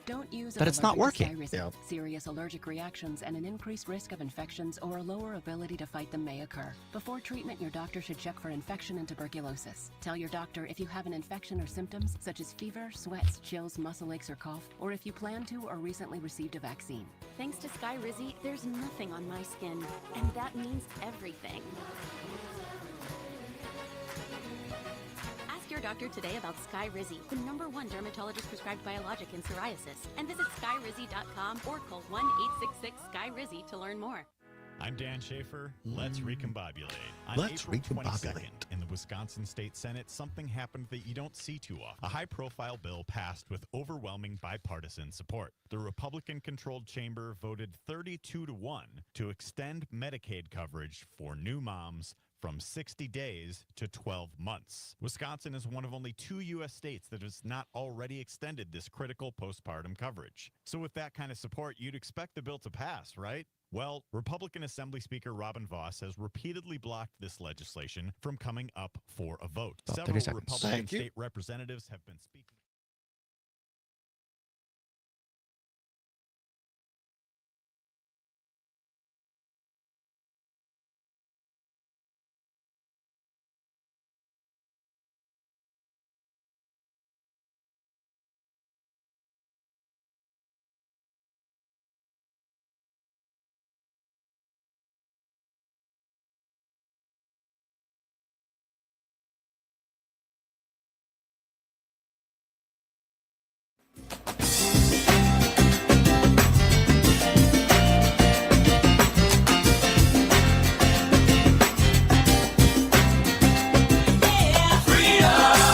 Don't use But it's not working. Yeah. Serious allergic reactions and an increased risk of infections or a lower ability to fight them may occur. Before treatment, your doctor should check for infection and tuberculosis. Tell your doctor if you have an infection or symptoms such as fever, sweats, chills, muscle aches, or cough, or if you plan to or recently received a vaccine. Thanks to Sky Rizzi, there's nothing on my skin, and that means everything. Ask your doctor today about Sky Rizzi, the #1 dermatologist prescribed biologic in psoriasis, and visit skyrizzi.com or call 1-866-SKY-RIZZI to learn more. I'm Dan Schaefer. Let's recombobulate. On Let's April recombobulate. 22nd, in the Wisconsin State Senate, something happened that you don't see too often. A high-profile bill passed with overwhelming bipartisan support. The Republican-controlled chamber voted 32-1 to extend Medicaid coverage for new moms from 60 days to 12 months. Wisconsin is one of only 2 U.S. states that has not already extended this critical postpartum coverage. So with that kind of support, you'd expect the bill to pass, right? Well, Republican Assembly Speaker Robin Vos has repeatedly blocked this legislation from coming up for a vote. About 30 Several seconds. Republican Thank you. state representatives have been speaking.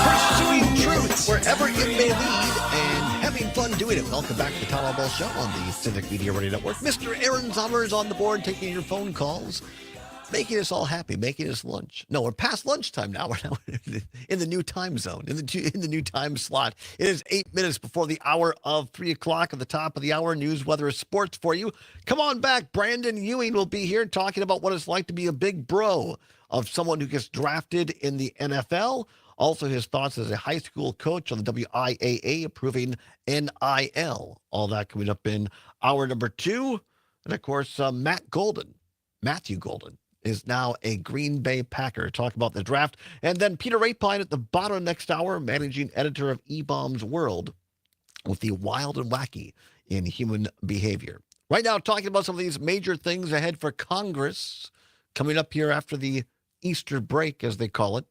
Pursuing truth wherever it may lead and having fun doing it. Welcome back to the Todd Allbaugh Show on the Civic Media Radio Network. Mr. Aaron Sommer is on the board taking your phone calls, making us all happy, making us lunch. No, we're past lunchtime now. We're now in the new time zone, in the new time slot. It is 8 minutes before the hour of 3 o'clock. At the top of the hour, news, weather, sports for you. Come on back. Brandon Ewing will be here talking about what it's like to be a big bro of someone who gets drafted in the NFL. Also, his thoughts as a high school coach on the WIAA approving NIL. All that coming up in hour number 2. And, of course, Matthew Golden, is now a Green Bay Packer. Talk about the draft. And then Peter Rapine at the bottom of next hour, managing editor of E-Bombs World, with the wild and wacky in human behavior. Right now, talking about some of these major things ahead for Congress coming up here after the Easter break, as they call it.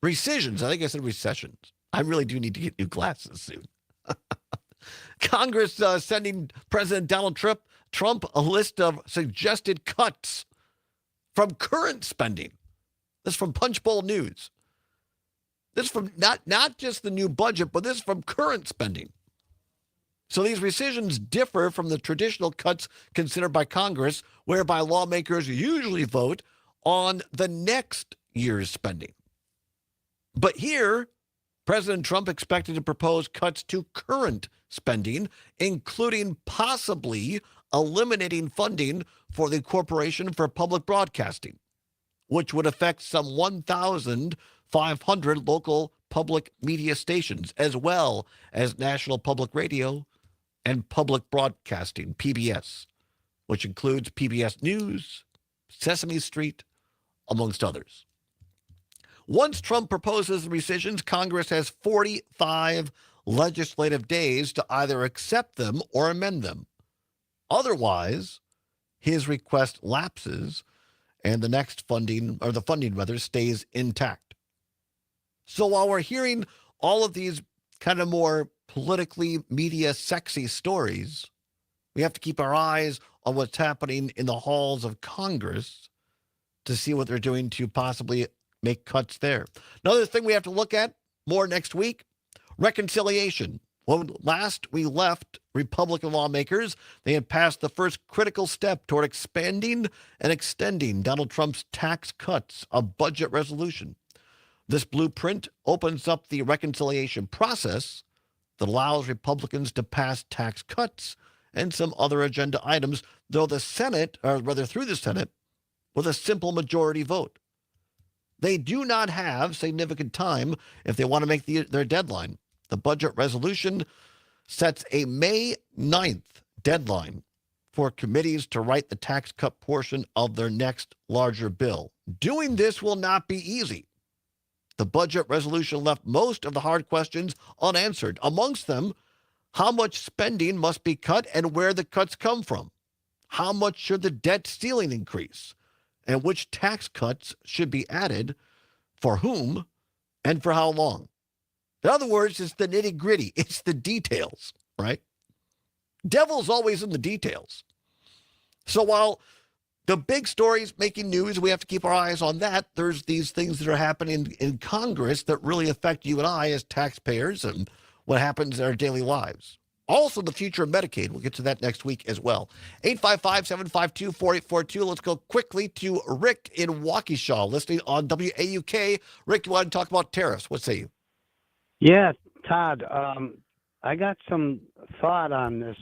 Rescissions. I think I said recessions. I really do need to get new glasses soon. Congress sending President Donald Trump a list of suggested cuts from current spending. This is from Punchbowl News. This is from not just the new budget, but this is from current spending. So these rescissions differ from the traditional cuts considered by Congress, whereby lawmakers usually vote on the next year's spending. But here, President Trump expected to propose cuts to current spending, including possibly eliminating funding for the Corporation for Public Broadcasting, which would affect some 1,500 local public media stations, as well as National Public Radio and Public Broadcasting, PBS, which includes PBS News, Sesame Street, amongst others. Once Trump proposes the rescissions, Congress has 45 legislative days to either accept them or amend them. Otherwise, his request lapses and the next funding, or the funding rather, stays intact. So while we're hearing all of these kind of more politically media sexy stories, we have to keep our eyes on what's happening in the halls of Congress to see what they're doing to possibly make cuts there. Another thing we have to look at more next week, reconciliation. When last we left Republican lawmakers, they had passed the first critical step toward expanding and extending Donald Trump's tax cuts, a budget resolution. This blueprint opens up the reconciliation process that allows Republicans to pass tax cuts and some other agenda items, though the Senate, or rather through the Senate, with a simple majority vote. They do not have significant time if they want to make their deadline. The budget resolution sets a May 9th deadline for committees to write the tax cut portion of their next larger bill. Doing this will not be easy. The budget resolution left most of the hard questions unanswered. Amongst them, how much spending must be cut and where the cuts come from? How much should the debt ceiling increase? And which tax cuts should be added, for whom, and for how long? In other words, it's the nitty-gritty. It's the details, right? Devil's always in the details. So while the big stories making news, we have to keep our eyes on that, there's these things that are happening in Congress that really affect you and I as taxpayers and what happens in our daily lives. Also, the future of Medicaid. We'll get to that next week as well. 855-752-4842. Let's go quickly to Rick in Waukesha, listening on WAUK. Rick, you want to talk about tariffs? What say you? Yeah, Todd, I got some thought on this.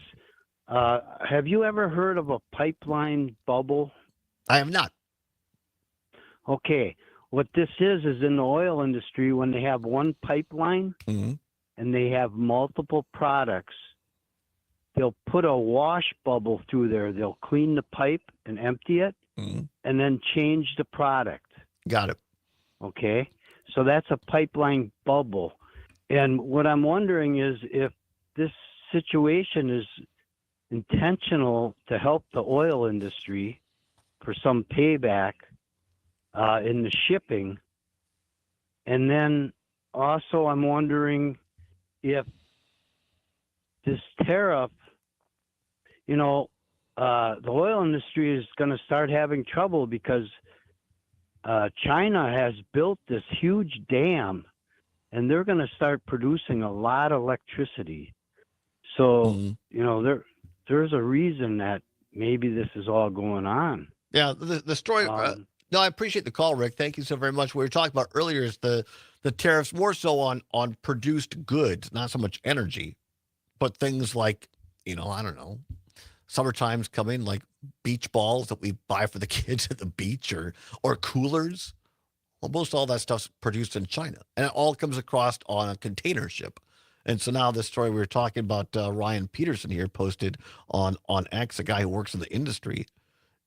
Have you ever heard of a pipeline bubble? I have not. Okay. What this is in the oil industry, when they have one pipeline and they have multiple products, they'll put a wash bubble through there. They'll clean the pipe and empty it and then change the product. Got it. Okay. So that's a pipeline bubble. And what I'm wondering is if this situation is intentional to help the oil industry for some payback in the shipping. And then also I'm wondering if this tariff, the oil industry is going to start having trouble because China has built this huge dam and they're going to start producing a lot of electricity. So, there's a reason that maybe this is all going on. Yeah, the story. No, I appreciate the call, Rick. Thank you so very much. What we were talking about earlier is the tariffs more so on produced goods, not so much energy, but things like, I don't know, summertime's coming, like beach balls that we buy for the kids at the beach or coolers. Well, most all that stuff's produced in China, and it all comes across on a container ship. And so now this story we were talking about, Ryan Peterson here posted on X, a guy who works in the industry,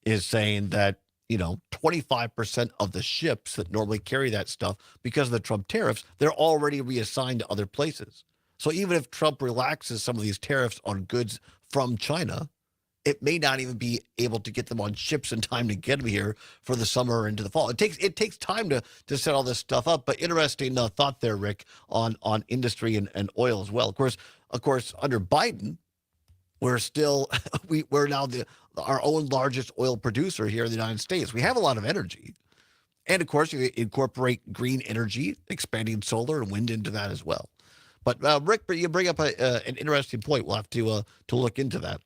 is saying that, 25% of the ships that normally carry that stuff, because of the Trump tariffs, they're already reassigned to other places. So even if Trump relaxes some of these tariffs on goods from China, it may not even be able to get them on ships in time to get them here for the summer or into the fall. It takes time to set all this stuff up. But interesting thought there, Rick, on industry and oil as well. Of course, under Biden, we're still we're now our own largest oil producer here in the United States. We have a lot of energy, and of course, you incorporate green energy, expanding solar and wind into that as well. But Rick, you bring up an interesting point. We'll have to look into that.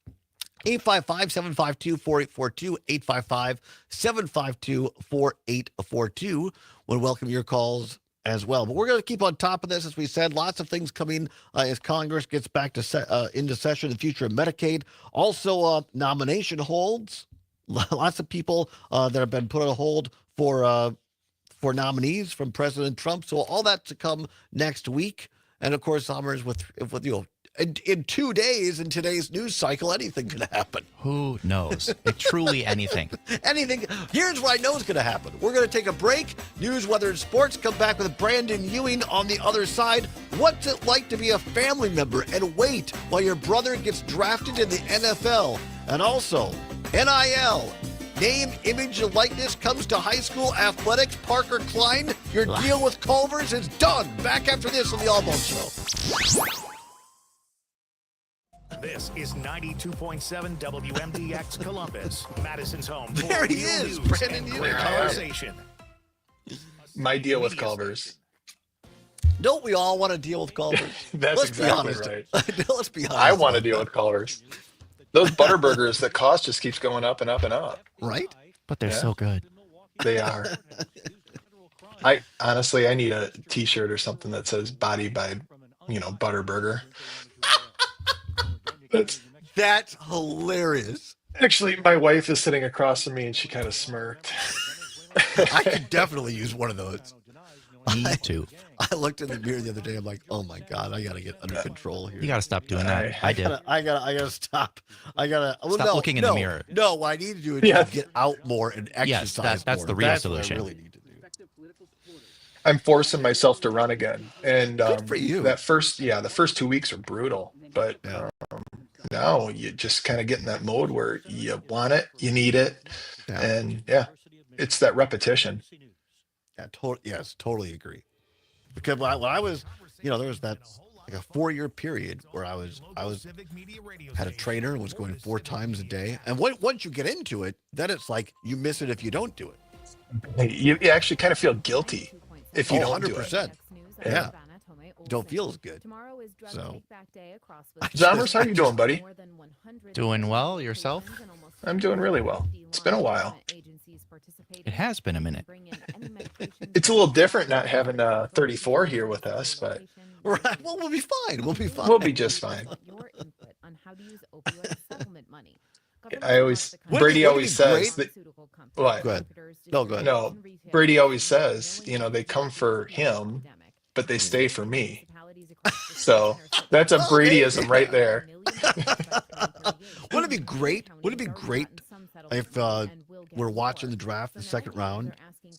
855-752-4842, 855-752-4842. Would welcome your calls as well. But we're going to keep on top of this, as we said. Lots of things coming as Congress gets back to into session. The future of Medicaid, also nomination holds. Lots of people that have been put on hold for nominees from President Trump. So all that to come next week. And of course, Summers with in 2 days in today's news cycle, anything could happen. Who knows? Truly anything. Anything. Here's what I know is going to happen. We're going to take a break. News, weather, and sports. Come back with Brandon Ewing on the other side. What's it like to be a family member and wait while your brother gets drafted in the NFL? And also, NIL. Name, image, and likeness comes to high school athletics. Parker Klein, your deal with Culver's is done. Back after this on the Allbaugh Show. This is 92.7 WMDX Columbus, Madison's home. There he is, Brandon Ewing. Conversation. My deal with Culver's. Don't we all want to deal with Culver's? That's Let's exactly be honest. right. Let's be honest. I want to deal with Culver's. Those Butterburgers, the cost just keeps going up and up and up. Right? But they're so good. They are. I need a T-shirt or something that says "Body by, Butterburger." That's hilarious. Actually, my wife is sitting across from me, and she kind of smirked. I could definitely use one of those. Me too. I looked in the mirror the other day. I'm like, oh my God, I got to get under control here. You got to stop doing that. I did. I gotta stop. Stop looking in the mirror. No, what I need to do is just get out more and exercise Yes, that's more. the real That's solution. What I really need to do. I'm forcing myself to run again, and Good for you. the first 2 weeks are brutal, but now you just kind of get in that mode where you want it, you need it, and it's that repetition. Yeah, totally agree. Because when I was, there was that like a 4-year period where I had a trainer and was going 4 times a day, and once you get into it, then it's like you miss it if you don't do it. You actually kind of feel guilty if you don't do it. 100%. Yeah. Don't feel as good. So, Zommers, how are you doing, buddy? Doing well. Yourself? I'm doing really well. It's been a while. It has been a minute. It's a little different not having 34 here with us, but right. Well, we'll be fine. We'll be just fine. Brady always says that. What? Go ahead. No, go ahead. No, Brady always says, they come for him, but they stay for me. So that's a Bradyism right there. Wouldn't it be great? Wouldn't it be great if we're watching the draft, the second round,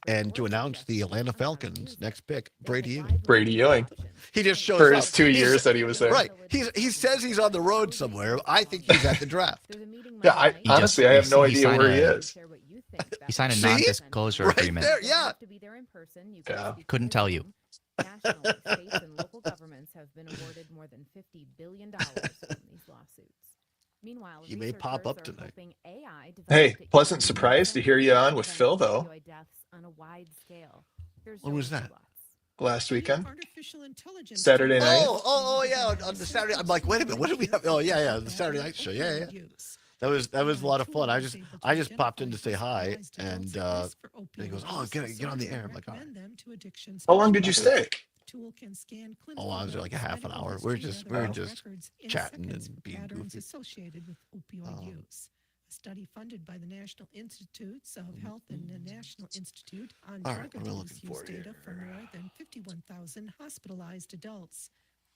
and to announce the Atlanta Falcons next pick, Brady Ewing. He just shows for up. his 2 years that he was there. Right. He says he's on the road somewhere. I think he's at the draft. Yeah, I have no idea where he is. He signed a non-disclosure agreement. There, yeah. Couldn't tell you. Nationally, states and local governments have been awarded more than $50 billion from these lawsuits. Meanwhile, he may pop up tonight. Hey, pleasant surprise to hear you on with Phil, though. When was that? Last weekend. Saturday night. Oh, yeah. On the Saturday, I'm like, wait a minute. What did we have? Oh, yeah. The Saturday night show. Yeah. That was a lot of fun. I just popped in to say hi, and he goes, "Oh, get on the air." I'm like, "All right." How long did you stay? Oh, I was there like a half an hour. We were just chatting and being goofy. Associated with opioid use. A study funded by the National Institutes of Health and the National Institute on drug abuse use data for more than 51,000 hospitalized adults.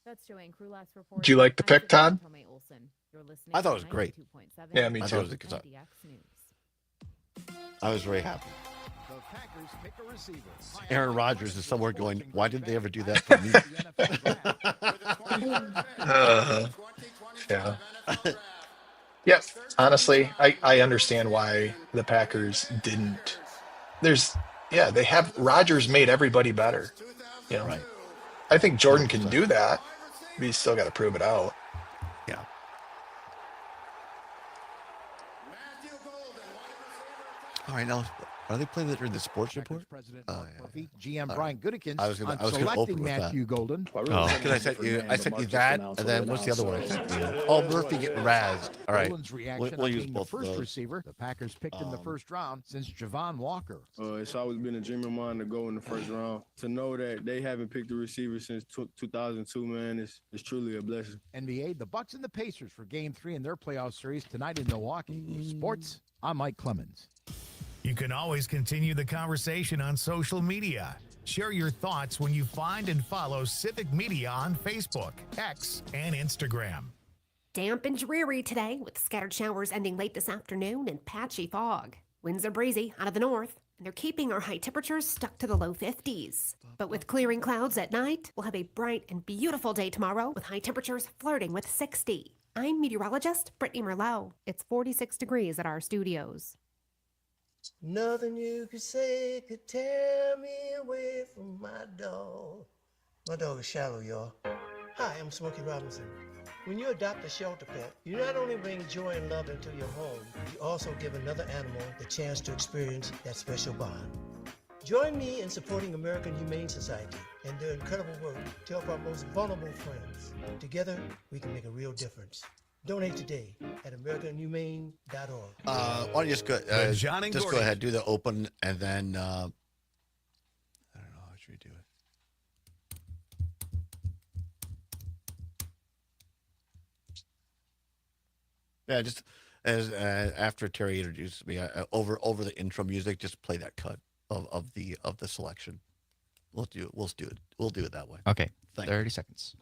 That's Joanne Krulas report. Did you like the pick, Todd? I thought it was great. Yeah, me too. I was very happy. Aaron Rodgers is somewhere going, why didn't they ever do that for me? Yeah. Yeah, honestly, I understand why the Packers didn't. They have Rodgers made everybody better. Right. I think Jordan can do that, but he's still got to prove it out. Yeah. All right, now are they playing that during the sports report? President Mark Murphy, GM All Brian right. Goodikins I was on gonna selecting open with that. Matthew Golden. Because I sent you that, and then what's the other one I sent you? Oh, Murphy getting razzed. All right. Golden's reaction We'll on use being the both of first those. receiver the Packers picked in the first round since Javon Walker. It's always been a dream of mine to go in the first round. To know that they haven't picked a receiver since 2002, man, is truly a blessing. NBA, the Bucks and the Pacers for Game 3 in their playoff series tonight in Milwaukee. Sports, I'm Mike Clemens. You can always continue the conversation on social media. Share your thoughts when you find and follow Civic Media on Facebook, X, and Instagram. Damp and dreary today with scattered showers ending late this afternoon and patchy fog. Winds are breezy out of the north, and they're keeping our high temperatures stuck to the low 50s. But with clearing clouds at night, we'll have a bright and beautiful day tomorrow with high temperatures flirting with 60. I'm meteorologist Brittany Merlot. It's 46 degrees at our studios. Nothing you could say could tear me away from my dog. My dog is shallow, y'all. Hi, I'm Smokey Robinson. When you adopt a shelter pet, you not only bring joy and love into your home, you also give another animal the chance to experience that special bond. Join me in supporting American Humane Society and their incredible work to help our most vulnerable friends. Together, we can make a real difference. Donate today at AmericanHumane.org. Why don't you just go, just go ahead, do the open, and then, I don't know, how should we do it? Yeah, just as after Terry introduces me, over the intro music, just play that cut of the selection. We'll do it that way. Okay, Thank 30 seconds.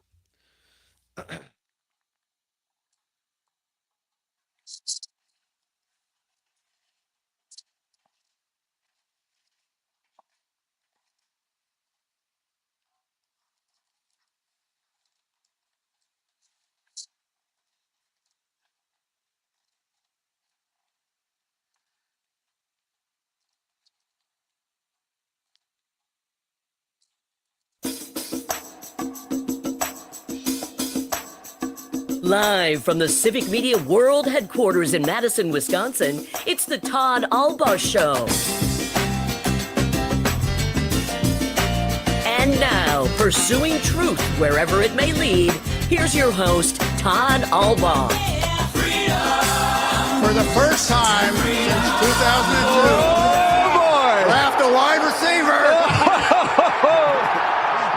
Live from the Civic Media World Headquarters in Madison, Wisconsin, it's the Todd Allbaugh Show. And now, pursuing truth wherever it may lead, here's your host, Todd Allbaugh. For the first time since 2002, draft a wide receiver.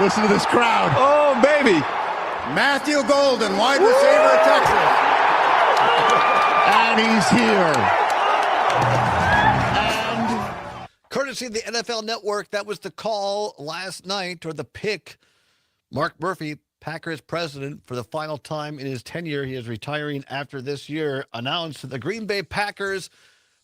Listen to this crowd. Oh, baby. Matthew Golden, wide receiver of Texas. And he's here. Courtesy of the NFL Network, that was the call last night, or the pick. Mark Murphy, Packers president, for the final time in his tenure, he is retiring after this year, announced that the Green Bay Packers,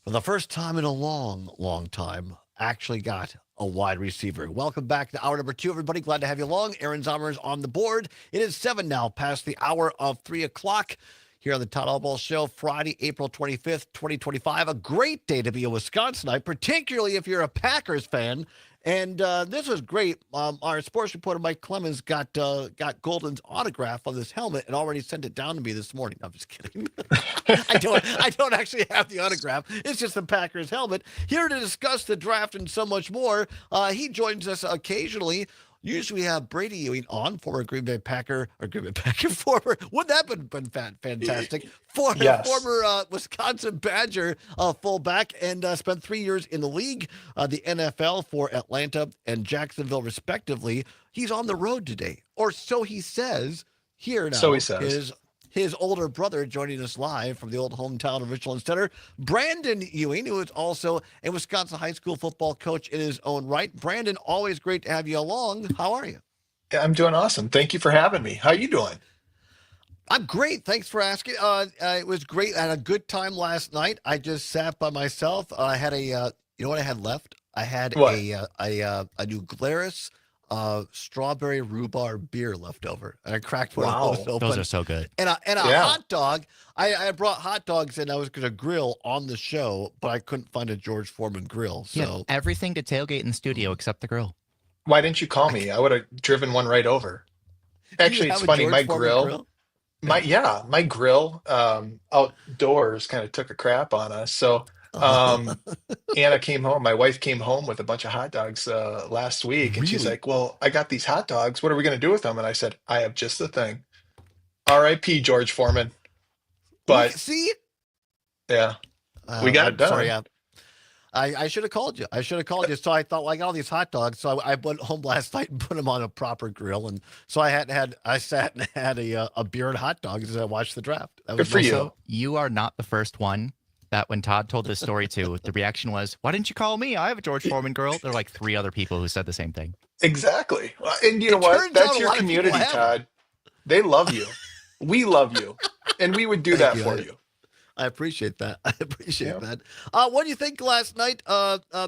for the first time in a long, long time, actually got a wide receiver. Welcome back to hour number 2, everybody. Glad to have you along. Aaron Zomer is on the board. It is 7 now, past the hour of 3 o'clock here on the Todd Allbaugh Show, Friday, April 25th, 2025. A great day to be a Wisconsinite, particularly if you're a Packers fan. And this was great. Our sports reporter, Mike Clemens, got Golden's autograph on this helmet and already sent it down to me this morning. I'm just kidding. I don't actually have the autograph. It's just the Packers helmet. Here to discuss the draft and so much more, he joins us occasionally. Usually we have Brady Ewing on, former Green Bay Packer, wouldn't that have been fantastic? Former Wisconsin Badger fullback, and spent 3 years in the league, the NFL for Atlanta and Jacksonville, respectively. He's on the road today, or so he says. Here now, So he says. His older brother joining us live from the old hometown of Richland Center, Brandon Ewing, who is also a Wisconsin high school football coach in his own right. Brandon, always great to have you along. How are you? Yeah, I'm doing awesome. Thank you for having me. How are you doing? I'm great. Thanks for asking. It was great. I had a good time last night. I just sat by myself. I had you know what I had left? I had a New Glarus strawberry rhubarb beer left over, and I cracked one of those open. Those are so good. And a hot dog. I brought hot dogs, and I was going to grill on the show, but I couldn't find a George Foreman grill. So You had everything to tailgate in the studio except the grill. Why didn't you call me? I would have driven one right over. Actually, it's funny. My grill, my grill outdoors kind of took a crap on us. So Anna came home. My wife came home with a bunch of hot dogs last week, and she's Really? like, "Well, I got these hot dogs. What are we going to do with them?" And I said, "I have just the thing. R.I.P. George Foreman." Look, But see, yeah, we got it I'm sorry. done. I should have called you. I should have called you. So I thought, like all these hot dogs. So I went home last night and put them on a proper grill, and so I sat and had a beer and hot dogs as I watched the draft. That Good was for my you. So you are not the first one that when Todd told this story to, the reaction was, "Why didn't you call me? I have a George Foreman girl." There are like 3 other people who said the same thing. Exactly. And you know It what? turns That's out a your lot of people community, have 'em. Todd. They love you. We love you, and we would do Thank that you. for you. I appreciate that. I appreciate Yeah. that. What do you think last night?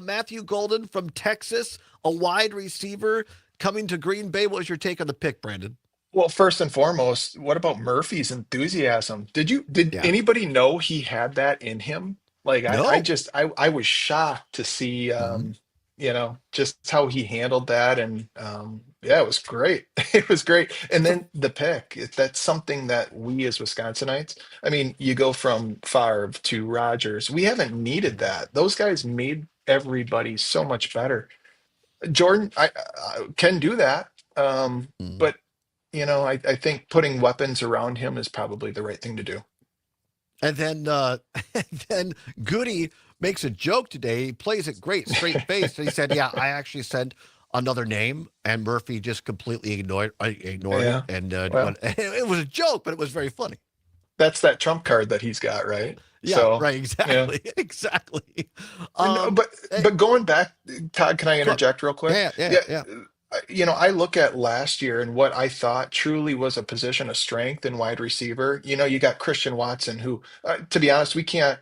Matthew Golden from Texas, a wide receiver coming to Green Bay. What was your take on the pick, Brandon? Well, first and foremost, what about Murphy's enthusiasm? Did Yeah. anybody know he had that in him? Like No. I was shocked to see Mhm. just how he handled that, and yeah, it was great. It was great. And then the pick, that's something that we as Wisconsinites, I mean, you go from Favre to Rodgers. We haven't needed that. Those guys made everybody so much better. Jordan, I can do that. Mhm. But I think putting weapons around him is probably the right thing to do. And then, and then Goody makes a joke today. He plays it great, straight face. And he said, "Yeah, I actually said another name," and Murphy just completely ignored it. Yeah. And Well, it was a joke, but it was very funny. that's that trump card that he's got, right? Yeah, So, right. yeah. Exactly. Exactly. No, Um, but eh, but going back, Todd, can I go- interject real quick? yeah. I look at last year and what I thought truly was a position of strength in wide receiver. You got Christian Watson, who, to be honest, we can't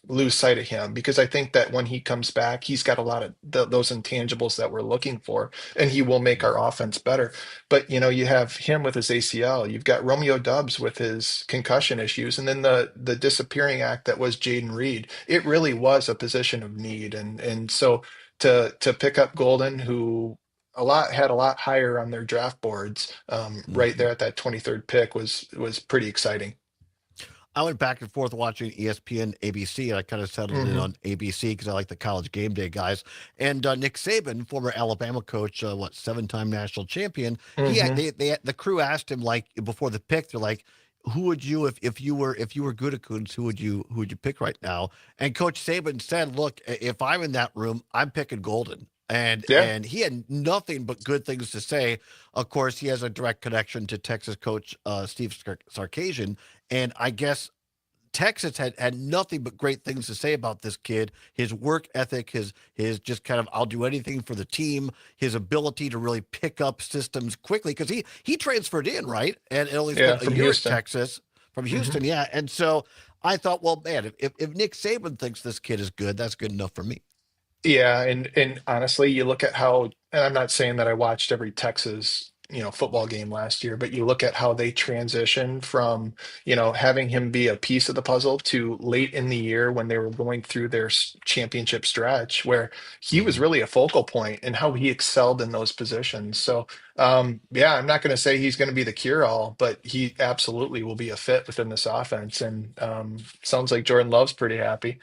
lose sight of him because I think that when he comes back, he's got a lot of those intangibles that we're looking for, and he will make our offense better. But you have him with his ACL. You've got Romeo Dubs with his concussion issues, and then the disappearing act that was Jaden Reed. It really was a position of need, and so to pick up Golden, who had a lot higher on their draft boards, right Mhm. there at that 23rd pick was pretty exciting. I went back and forth watching ESPN, ABC, and I kind of settled in Hmm. on ABC because I like the college game day guys. And Nick Saban, former Alabama coach, 7-time national champion, Hmm. the crew asked him like before the pick, they're like, "Who would you if you were Gutekunst, who would you pick right now?" And Coach Saban said, "Look, if I'm in that room, I'm picking Golden." And Yeah. and he had nothing but good things to say. Of course, he has a direct connection to Texas coach Steve Sarkisian, and I guess Texas had nothing but great things to say about this kid, his work ethic, his just kind of I'll do anything for the team, his ability to really pick up systems quickly because he transferred in, right, and only Yeah, spent a from year at Houston. Texas from Hmm. Houston, yeah. And so I thought, well, man, if Nick Saban thinks this kid is good, that's good enough for me. Yeah, and honestly, you look at how, and I'm not saying that I watched every Texas, football game last year, but you look at how they transition from, having him be a piece of the puzzle to late in the year when they were going through their championship stretch, where he was Mhm. really a focal point and how he excelled in those positions. So, yeah, I'm not going to say he's going to be the cure-all, but he absolutely will be a fit within this offense. And sounds like Jordan Love's pretty happy.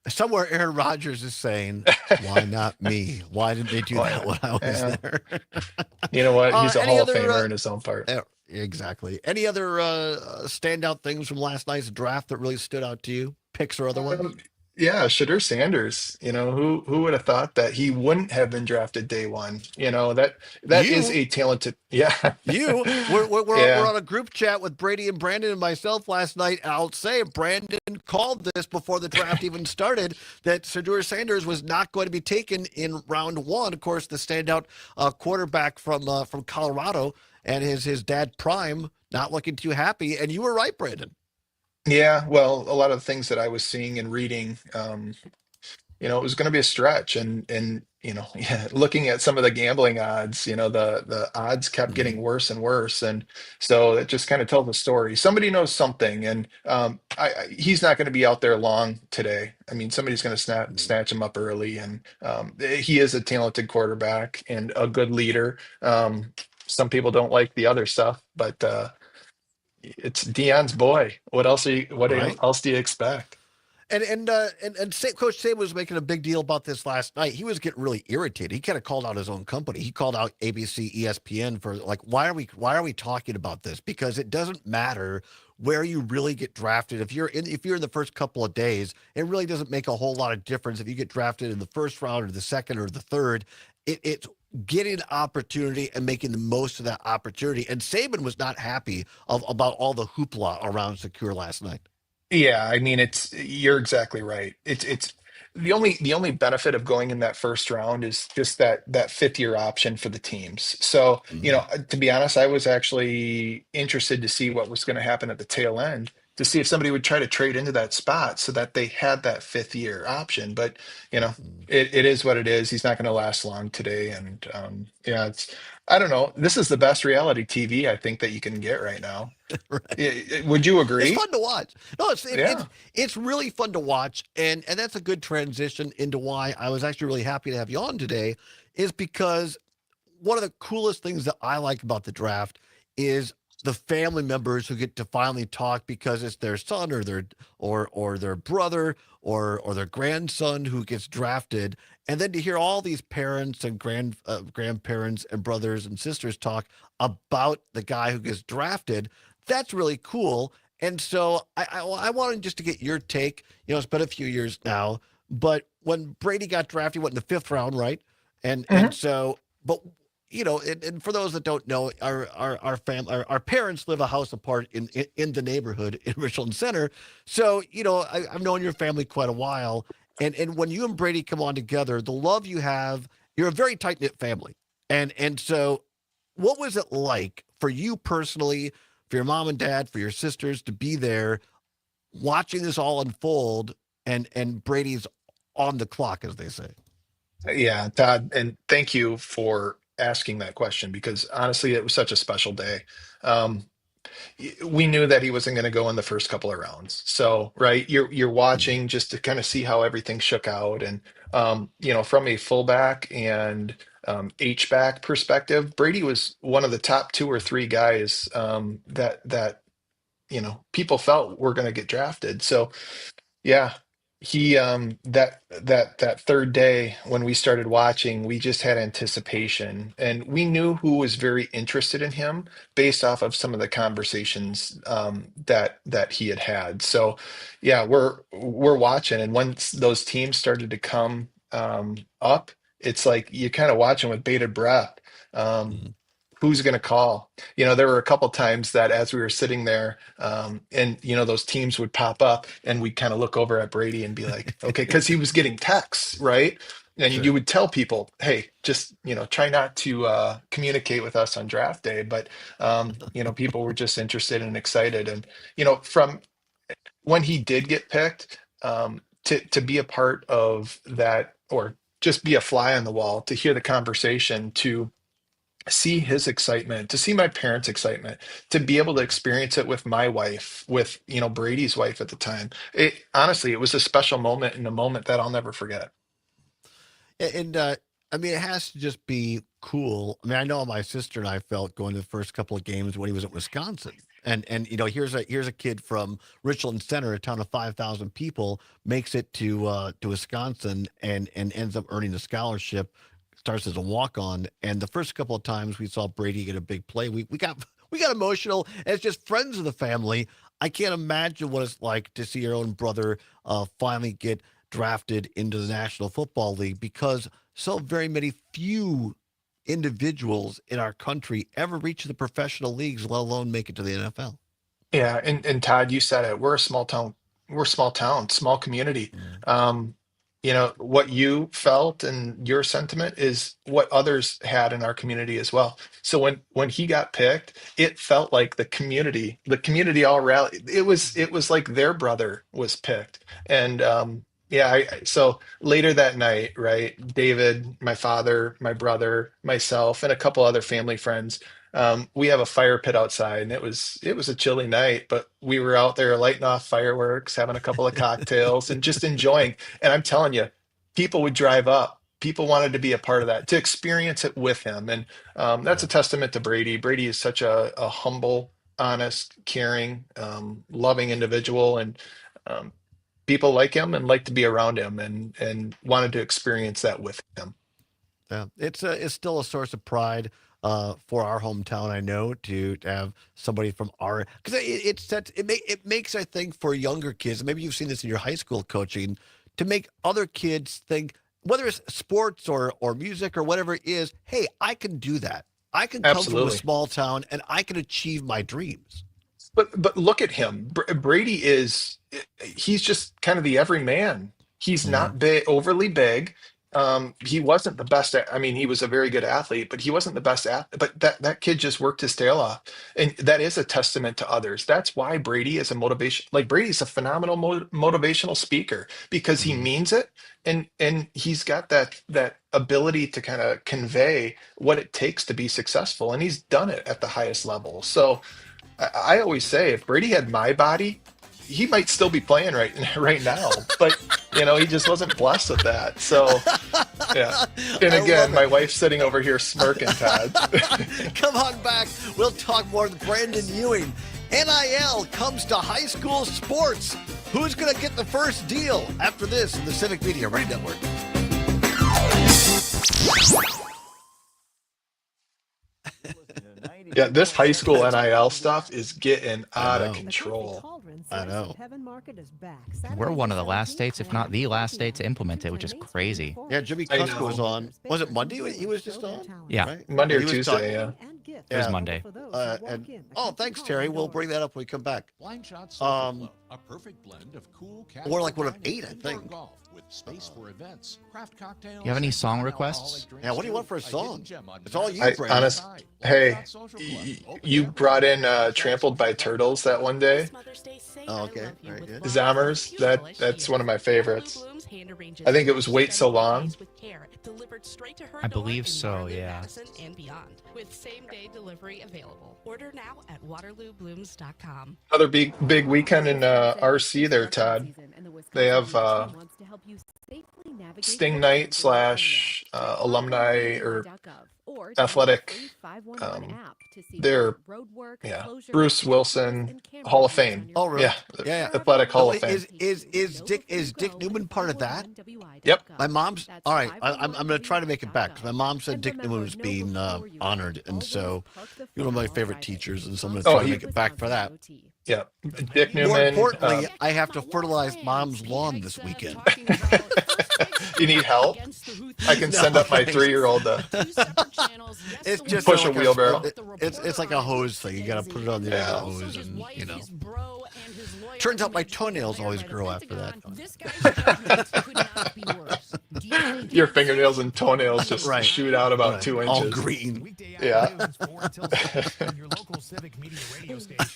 Somewhere Aaron Rodgers is saying, "Why not me? Why didn't they do Why that not? when I was Yeah. there?" You know what? He's a Any Hall of other Famer in his own part. exactly. Any other standout things from last night's draft that really stood out to you, picks or otherwise? Um, yeah, Shadur Sanders. Who would have thought that he wouldn't have been drafted day one? That is You, a talented. Yeah, we're yeah, on a group chat with Brady and Brandon and myself last night. And I'll say Brandon called this before the draft even started that Shadur Sanders was not going to be taken in round one. Of course, the standout quarterback from Colorado and his dad Prime not looking too happy. And you were right, Brandon. yeah. Well, a lot of the things that I was seeing and reading, it was going to be a stretch, and yeah, looking at some of the gambling odds, the odds kept Mhm. getting worse and worse, and so it just kind of tells the story. Somebody knows something, and he's not going to be out there long today. I mean, somebody's going to snatch him up early, and he is a talented quarterback and a good leader. Some people don't like the other stuff, but it's Dion's boy. What else? What Right. else do you expect? Coach Saban was making a big deal about this last night. He was getting really irritated. He kind of called out his own company. He called out ABC, ESPN for like, why are we talking about this? Because it doesn't matter where you really get drafted. If you're in the first couple of days, it really doesn't make a whole lot of difference if you get drafted in the first round or the second or the third. It's getting opportunity and making the most of that opportunity. And Saban was not happy about all the hoopla around Secure last night. Yeah, I mean you're exactly right. It's the only benefit of going in that first round is just that fifth year option for the teams. So, to be honest, I was actually interested to see what was going to happen at the tail end to see if somebody would try to trade into that spot so that they had that fifth year option. But, it is what it is. He's not going to last long today. And yeah, I don't know. This is the best reality TV I think that you can get right now. Would you agree? It's fun to watch. No, Yeah. it's really fun to watch, and that's a good transition into why I was actually really happy to have you on today, is because one of the coolest things that I like about the draft is the family members who get to finally talk because it's their son or their brother or their grandson who gets drafted, and then to hear all these parents and grandparents and brothers and sisters talk about the guy who gets drafted. That's really cool. And so I wanted just to get your take. It's been a few years now, but when Brady got drafted, he went in the fifth round, right? And so, but and for those that don't know, our parents live a house apart in the neighborhood in Richland Center. So I've known your family quite a while, and when you and Brady come on together, the love you have, you're a very tight knit family, and so, what was it like for you personally, for your mom and dad, for your sisters to be there, watching this all unfold, and Brady's on the clock, as they say? Yeah, Todd, and thank you for asking that question because honestly, it was such a special day. Um, we knew that he wasn't going to go in the first couple of rounds. So, right, you're watching just to kind of see how everything shook out, and from a fullback and H back perspective, Brady was one of the top two or three guys that people felt were going to get drafted. So yeah, he that third day when we started watching, we just had anticipation, and we knew who was very interested in him based off of some of the conversations that he had had. So, yeah, we're watching, and once those teams started to come up, it's like you kind of watching with bated breath. Who's going to call? There were a couple times that as we were sitting there, and those teams would pop up, and we'd kind of look over at Brady and be like, okay, because he was getting texts, right? And Sure. you would tell people, hey, just try not to communicate with us on draft day. But people were just interested and excited, and from when he did get picked, to be a part of that, or just be a fly on the wall, to hear the conversation, to see his excitement, to see my parents' excitement, to be able to experience it with my wife, with Brady's wife at the time. It honestly, it was a special moment and a moment that I'll never forget. And I mean, it has to just be cool. I mean, I know my sister and I felt going to the first couple of games when he was at Wisconsin. And here's a kid from Richland Center, a town of 5,000 people, makes it to Wisconsin and ends up earning a scholarship, starts as a walk-on. And the first couple of times we saw Brady get a big play, we got emotional as just friends of the family. I can't imagine what it's like to see your own brother finally get drafted into the National Football League, because so very many few individuals in our country ever reach the professional leagues, let alone make it to the NFL. Yeah, and Todd, you said it. We're a small town. We're a small town, small community. Um, what you felt and your sentiment is what others had in our community as well. So when he got picked, it felt like the community all rallied. It was like their brother was picked. And yeah, so later that night, right, David, my father, my brother, myself, and a couple other family friends, we have a fire pit outside, and it was a chilly night, but we were out there lighting off fireworks, having a couple of cocktails, and just enjoying. And I'm telling you, people would drive up. People wanted to be a part of that, to experience it with him, and that's a testament to Brady. Brady is such a humble, honest, caring, loving individual, and um, people like him and like to be around him, and wanted to experience that with him. Yeah, it's still a source of pride for our hometown. I know to have somebody from our because it makes I think for younger kids. Maybe you've seen this in your high school coaching to make other kids think whether it's sports or music or whatever it is. Hey, I can do that. I can come from a Absolutely. small town and I can achieve my dreams. But look at him. Brady he's just kind of the everyman. He's not big, overly big. He wasn't the best I mean, he was a very good athlete, but he wasn't the best but that kid just worked his tail off. And that is a testament to others. That's why Brady is a motivation. Like Brady's a phenomenal motivational speaker because he means it, and he's got that ability to kind of convey what it takes to be successful, and he's done it at the highest level. So I always say if Brady had my body, he might still be playing right now, but he just wasn't blessed with that. So yeah. And again, my wife's sitting over here smirking, Todd. Come on back. We'll talk more with Brandon Ewing. NIL comes to high school sports. Who's going to get the first deal after this in the Civic Media Radio Network? Yeah, this high school NIL stuff is getting out of control. I know. We're one of the last states, if not the last state to implement it, which is crazy. Yeah, Jimmy Cusk was on. Was it Monday he was just on? Yeah. Right? Monday or He was Tuesday, talking- It was Monday. Thanks, Terry. We'll bring that up when we come back. Blind Shot Social Club, a perfect blend of cool casual We're like one of dining 8, I and indoor think. golf with space for events, craft cocktails. You have any and song non-alcoholic requests? drinks Yeah, what do you too. want for a A hidden song? gem on It's all you, Madison Brandon. Honest, Blind hey, Shot Social Club. you brought in Trampled by Turtles that one day. Oh, okay. Very good. Zammers, that's one of my favorites. I think it was Wait So Long. I believe so, yeah. And beyond, with same-day delivery available. Order now at waterlooblooms.com. Another big weekend in RC there, Todd. They have Sting Night / alumni or athletic. They're Bruce Wilson Hall of Fame. Oh, really? Yeah. Athletic Hall of Fame. Is Dick Newman part of that? Yep. My mom's all right. I'm going to try to make it back because my mom said Dick Newman was being honored, and so you're one of my favorite teachers, and so I'm going to try to make it back for that. Yeah, Dick Newman. More importantly, I have to fertilize mom's lawn this weekend. You need help? I can send up my 3-year-old to It's just push a like wheelbarrow. It's like a hose thing. You got to put it on the end of the hose, and Turns out my toenails always grow after that. Your fingernails and toenails just shoot out about 2 inches. All green. Yeah.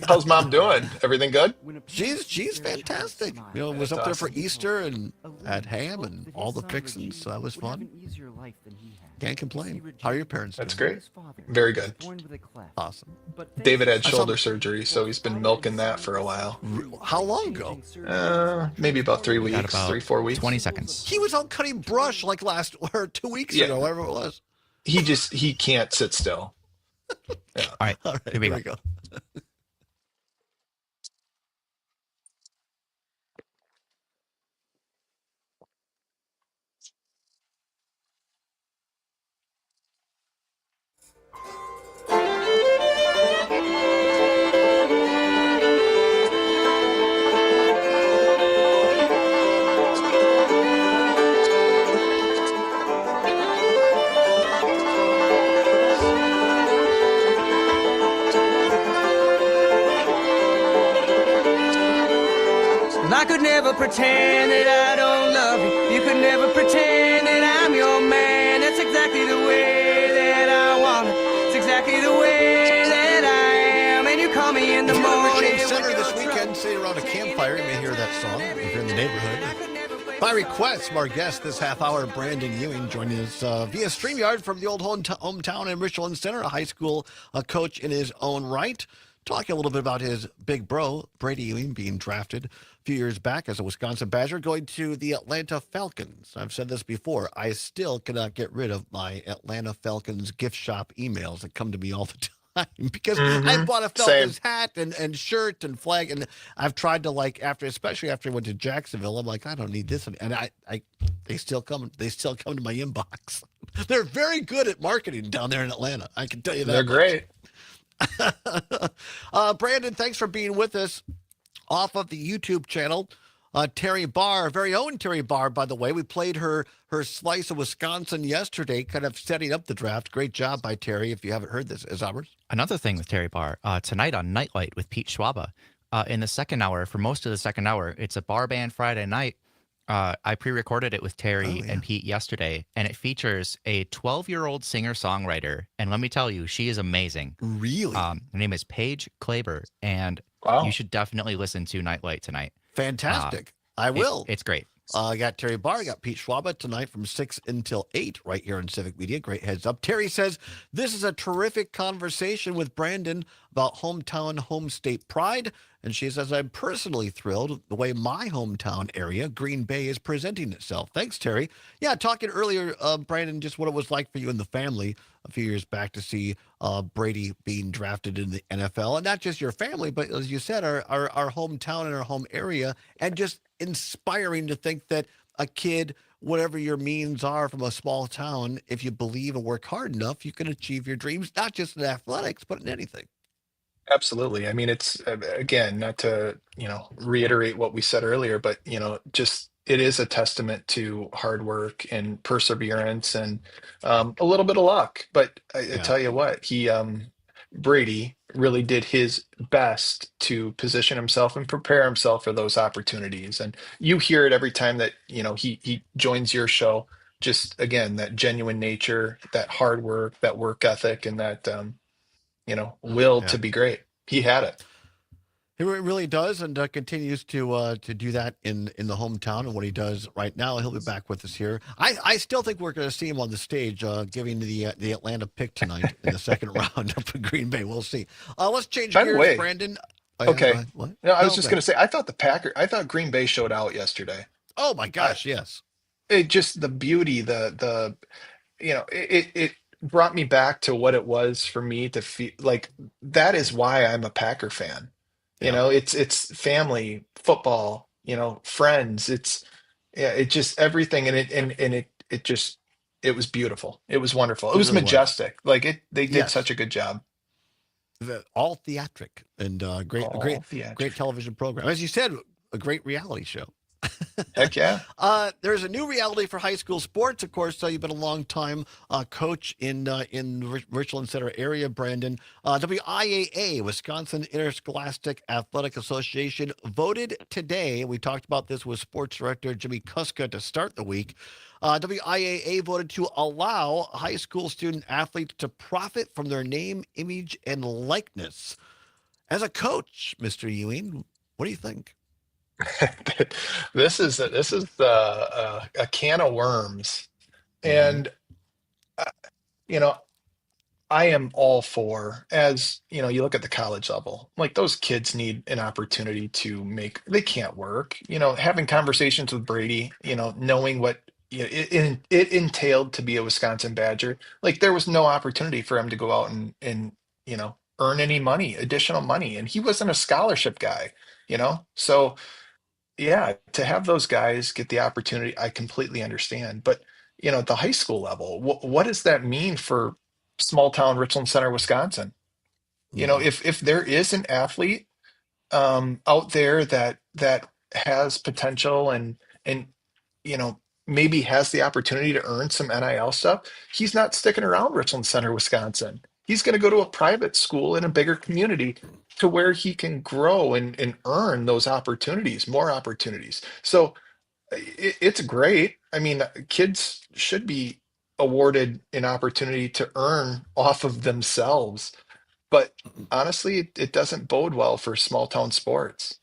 How's mom doing? Everything good? She's fantastic. Was up there for Easter and had ham and all the fixings, so that was fun. Can't complain. How are your parents doing? That's great. Very good. Awesome. David had shoulder surgery, so he's been milking that for a while. How long ago? Maybe about 3 weeks, about 3-4 weeks. 20 seconds. He was out cutting brush like 2 weeks ago, whatever it was. He can't sit still. Yeah. All right. Here we go. I could never pretend that I don't love you. You could never pretend that I'm your man. That's exactly the way that I want it. It's exactly the way that I am. And you call me in the morning. Center this weekend, sitting around a campfire. You may hear that song if you're in the neighborhood. By request, from our guest this half hour, Brandon Ewing, joining us via StreamYard from the old hometown in Richland Center, a high school coach in his own right. Talking a little bit about his big bro, Brady Ewing, being drafted a few years back as a Wisconsin Badger, going to the Atlanta Falcons. I've said this before. I still cannot get rid of my Atlanta Falcons gift shop emails that come to me all the time because I Hmm. bought a Same. Falcons hat and shirt and flag, and I've tried to especially after I went to Jacksonville, I'm like, I don't need this, and they still come to my inbox. They're very good at marketing down there in Atlanta. I can tell you They're that much. great. Brandon, thanks for being with us off of the YouTube channel. Terry Barr, our very own Terry Barr, by the way. We played her slice of Wisconsin yesterday, kind of setting up the draft. Great job by Terry. If you haven't heard this, as ours. Another thing with Terry Barr, tonight on Nightlight with Pete Schwaba, in the second hour, for most of the second hour, it's a bar band Friday night. I pre-recorded it with Terry and Pete yesterday, and it features a 12-year-old singer-songwriter. And let me tell you, she is amazing. Really? Her name is Paige Klaber, and you should definitely listen to Nightlight tonight. Fantastic. I will. It's great. I got Terry Barr, I got Pete Schwaba tonight from 6 until 8 right here on Civic Media. Great heads up. Terry says, this is a terrific conversation with Brandon about hometown, home state pride. And she says, I'm personally thrilled the way my hometown area, Green Bay, is presenting itself. Thanks, Terry. Yeah, talking earlier, Brandon, just what it was like for you and the family a few years back to see Brady being drafted in the NFL. And not just your family, but as you said, our hometown and our home area. And just inspiring to think that a kid, whatever your means are from a small town, if you believe and work hard enough, you can achieve your dreams, not just in athletics, but in anything. Absolutely. I mean, it's again, not to, reiterate what we said earlier, but, just it is a testament to hard work and perseverance and a little bit of luck. But I tell you what, Brady really did his best to position himself and prepare himself for those opportunities. And you hear it every time that, he joins your show. Just again, that genuine nature, that hard work, that work ethic, and that will to be great. He had it. He really does, and continues to do that in the hometown. And what he does right now, he'll be back with us here. I still think we're going to see him on the stage, giving the Atlanta pick tonight in the second round up in Green Bay. We'll see. Let's change By the gears, way, Brandon. Okay. What? No, I was just going to say, I thought Green Bay showed out yesterday. Oh my gosh, yes. It just the beauty, it brought me back to what it was for me to feel like that is why I'm a Packer fan. It's family, football, friends. It just everything it was beautiful. It was wonderful. It was really was. majestic. They did such a good job. All theatric and great television program. As you said, a great reality show. Heck yeah. There's a new reality for high school sports. Of course, you've been a long time coach in Richland Center area, Brandon. WIAA, Wisconsin Interscholastic Athletic Association, voted today. We talked about this with sports director Jimmy Kuska to start the week. WIAA voted to allow high school student athletes to profit from their name, image, and likeness. As a coach, Mr. Ewing, what do you think? This is a can of worms, and I am all for, as you look at the college level, like those kids need an opportunity they can't work. Having conversations with Brady, knowing what it entailed to be a Wisconsin Badger, like there was no opportunity for him to go out and earn any additional money, and he wasn't a scholarship guy, so. Yeah, to have those guys get the opportunity, I completely understand. But, at the high school level, what does that mean for small town Richland Center, Wisconsin? If there is an athlete out there that has potential and maybe has the opportunity to earn some NIL stuff, he's not sticking around Richland Center, Wisconsin. He's going to go to a private school in a bigger community to where he can grow and earn those opportunities, more opportunities. So it's great. I mean, kids should be awarded an opportunity to earn off of themselves. But honestly, it doesn't bode well for small town sports.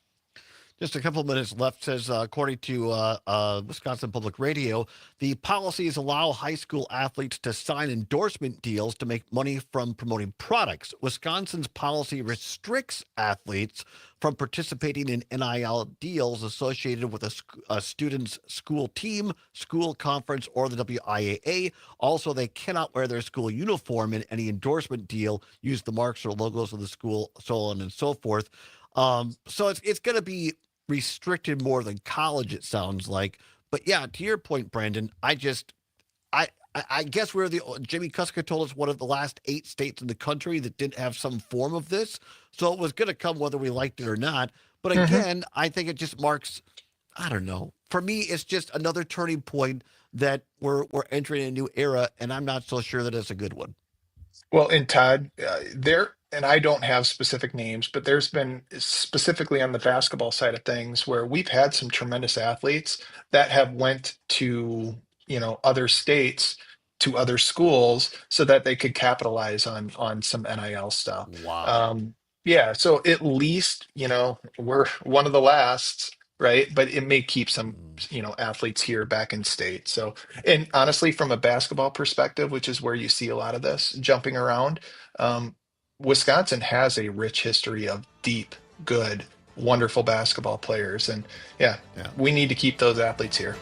Just a couple minutes left. Says, according to Wisconsin Public Radio, the policies allow high school athletes to sign endorsement deals to make money from promoting products. Wisconsin's policy restricts athletes from participating in NIL deals associated with a student's school team, school conference, or the WIAA. Also, they cannot wear their school uniform in any endorsement deal, use the marks or logos of the school, so on and so forth. So it's going to be restricted more than college, it sounds like. But yeah, to your point, Brandon, I guess Jimmy Cusker told us one of the last 8 states in the country that didn't have some form of this. So it was going to come whether we liked it or not. But again, I think it just marks, I don't know. For me, it's just another turning point that we're entering a new era, and I'm not so sure that it's a good one. Well, and Todd, and I don't have specific names, but there's been specifically on the basketball side of things where we've had some tremendous athletes that have went to, other states, to other schools, so that they could capitalize on some NIL stuff. Wow. Yeah, so at least, we're one of the last, right? But it may keep some, athletes here back in state. So, and honestly, from a basketball perspective, which is where you see a lot of this jumping around, um, Wisconsin has a rich history of deep, good, wonderful basketball players. And yeah, we need to keep those athletes here.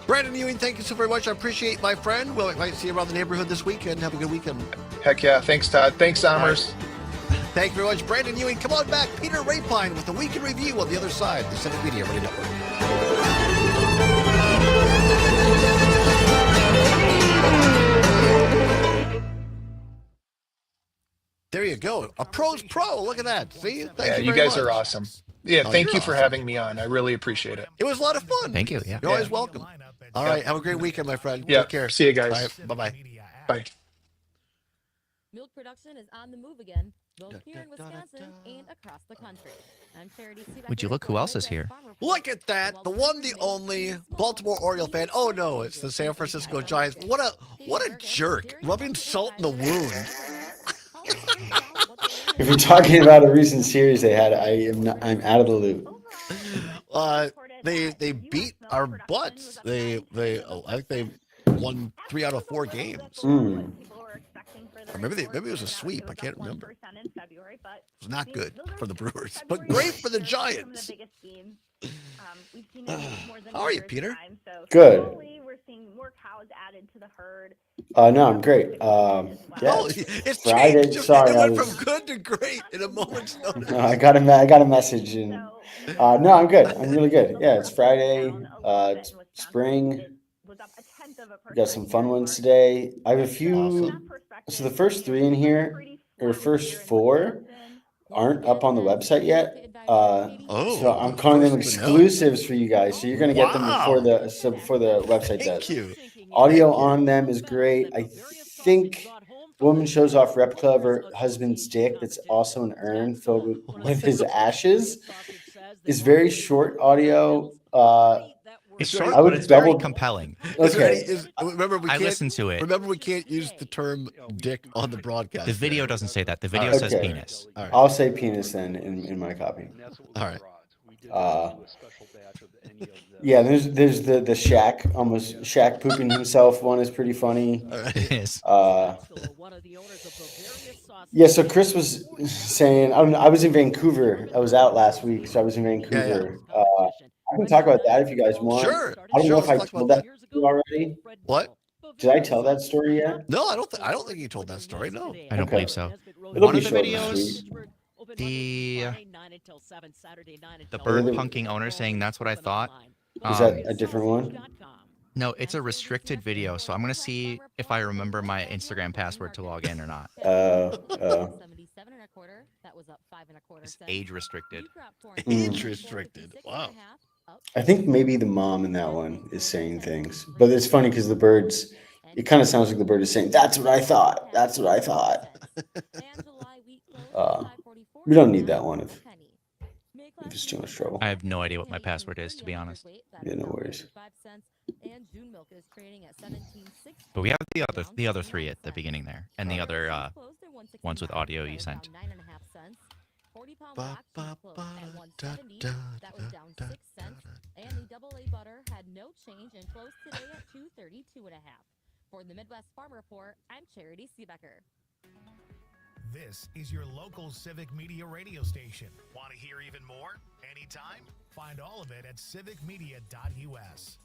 Brandon Ewing, thank you so very much. I appreciate, my friend. We'll might see you around the neighborhood this weekend. Have a good weekend. Heck yeah. Thanks, Todd. Thanks, Sommers. Thank you very much, Brandon Ewing. Come on back. Peter Rapine with the Week in Review on the other side. The Civic Media Radio Network. There you go. A pro's pro. Look at that. See? Thank you you very guys much. are awesome. Yeah, thank you for having me on. I really appreciate it. It was a lot of fun. Thank you. Yeah. You're always welcome. All right. Have a great weekend, my friend. Yeah. Take care. See you guys. All right, bye-bye. Bye. Milk production is on the move again, both here in Wisconsin and across the country. I'm Charity Seebecker. Would you look who else is here? Look at that. The one, the only Baltimore Oriole fan. Oh, no, it's the San Francisco Giants. What a jerk. Rubbing salt in the wound. If you're talking about a recent series they had, I'm out of the loop. They beat our butts. I think they won 3 out of 4 games. Or maybe it was a sweep. I can't remember. It was not good for the Brewers, but great for the Giants. How are you, Peter? Good. We're seeing more cows added to the herd. No, I'm great. Yeah, it's Friday. changed. Sorry, It went from good to great in a moment's notice. No, I got a message, and no, I'm good. I'm really good. Yeah, it's Friday. It's spring. We got some fun ones today. I have a few. Awesome. So the first 3 in here, or first 4, aren't up on the website yet. So I'm calling them exclusives for you guys. So you're gonna get them before the website does. Thank you. Audio on them is great. I think the woman shows off replica of her husband's dick that's also an urn filled with his ashes. It's very short audio. It's short, but it's very compelling. Okay. I listened to it. Remember, we can't use the term dick on the broadcast. The video doesn't say that. The video says penis. All right. I'll say penis then in my copy. All right. Yeah, there's the Shaq, almost Shaq pooping himself one is pretty funny. Yeah, so Chris was saying, I was in Vancouver. I was out last week, so I was in Vancouver. I can talk about that if you guys want. Sure. I don't know if I told that already. What? Did I tell that story yet? No, I don't think you told that story. No, I don't believe so. It'll One be of the short and videos, sweet. the bird punking owner saying that's what I thought. Is that a different one? No, it's a restricted video, so I'm gonna see if I remember my Instagram password to log in or not. It's age restricted. Age restricted. Wow. I think maybe the mom in that one is saying things, but it's funny because the birds. It kind of sounds like the bird is saying, "That's what I thought. That's what I thought." We don't need that one if it's too much trouble. I have no idea what my password is, to be honest. Yeah, no worries. But we have the other 3 at the beginning there, and the other ones with audio you sent. 40-pound box was closed at 170. That was down 6 cents. And the AA butter had no change and closed today at 232.5. For the Midwest Farm Report, I'm Charity Seebecker. This is your local Civic Media radio station. Want to hear even more? Anytime? Find all of it at civicmedia.us.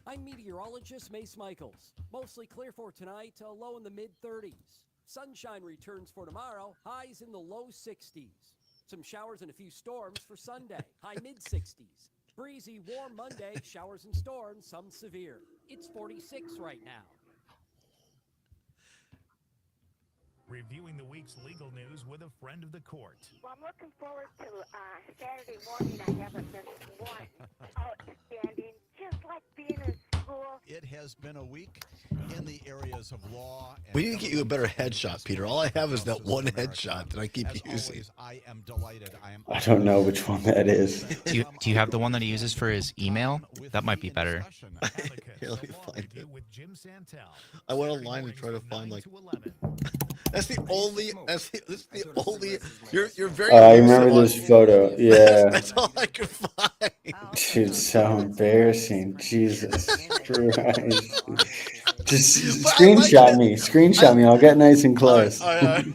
I'm meteorologist Mace Michaels. Mostly clear for tonight, a low in the mid-30s. Sunshine returns for tomorrow, highs in the low 60s. Some showers and a few storms for Sunday, high mid-60s. Breezy, warm Monday, showers and storms, some severe. It's 46 right now. Reviewing the week's legal news with a friend of the court. Well, I'm looking forward to Saturday morning. I haven't missed one. Outstanding, just like being in school. It has been a week in the areas of law. We need to get you a better headshot, Peter. All I have is that one headshot that I keep using. Always, I am delighted. I don't know which one that is. Do you have the one that he uses for his email? That might be better. Here, let me find it. I went online and tried to find like. That's the only. That's the only. You're very. I remember this photo. Yeah. That's all I could find. Dude, so embarrassing. Jesus Christ. Just screenshot me. Screenshot me. I'll get nice and close. All right.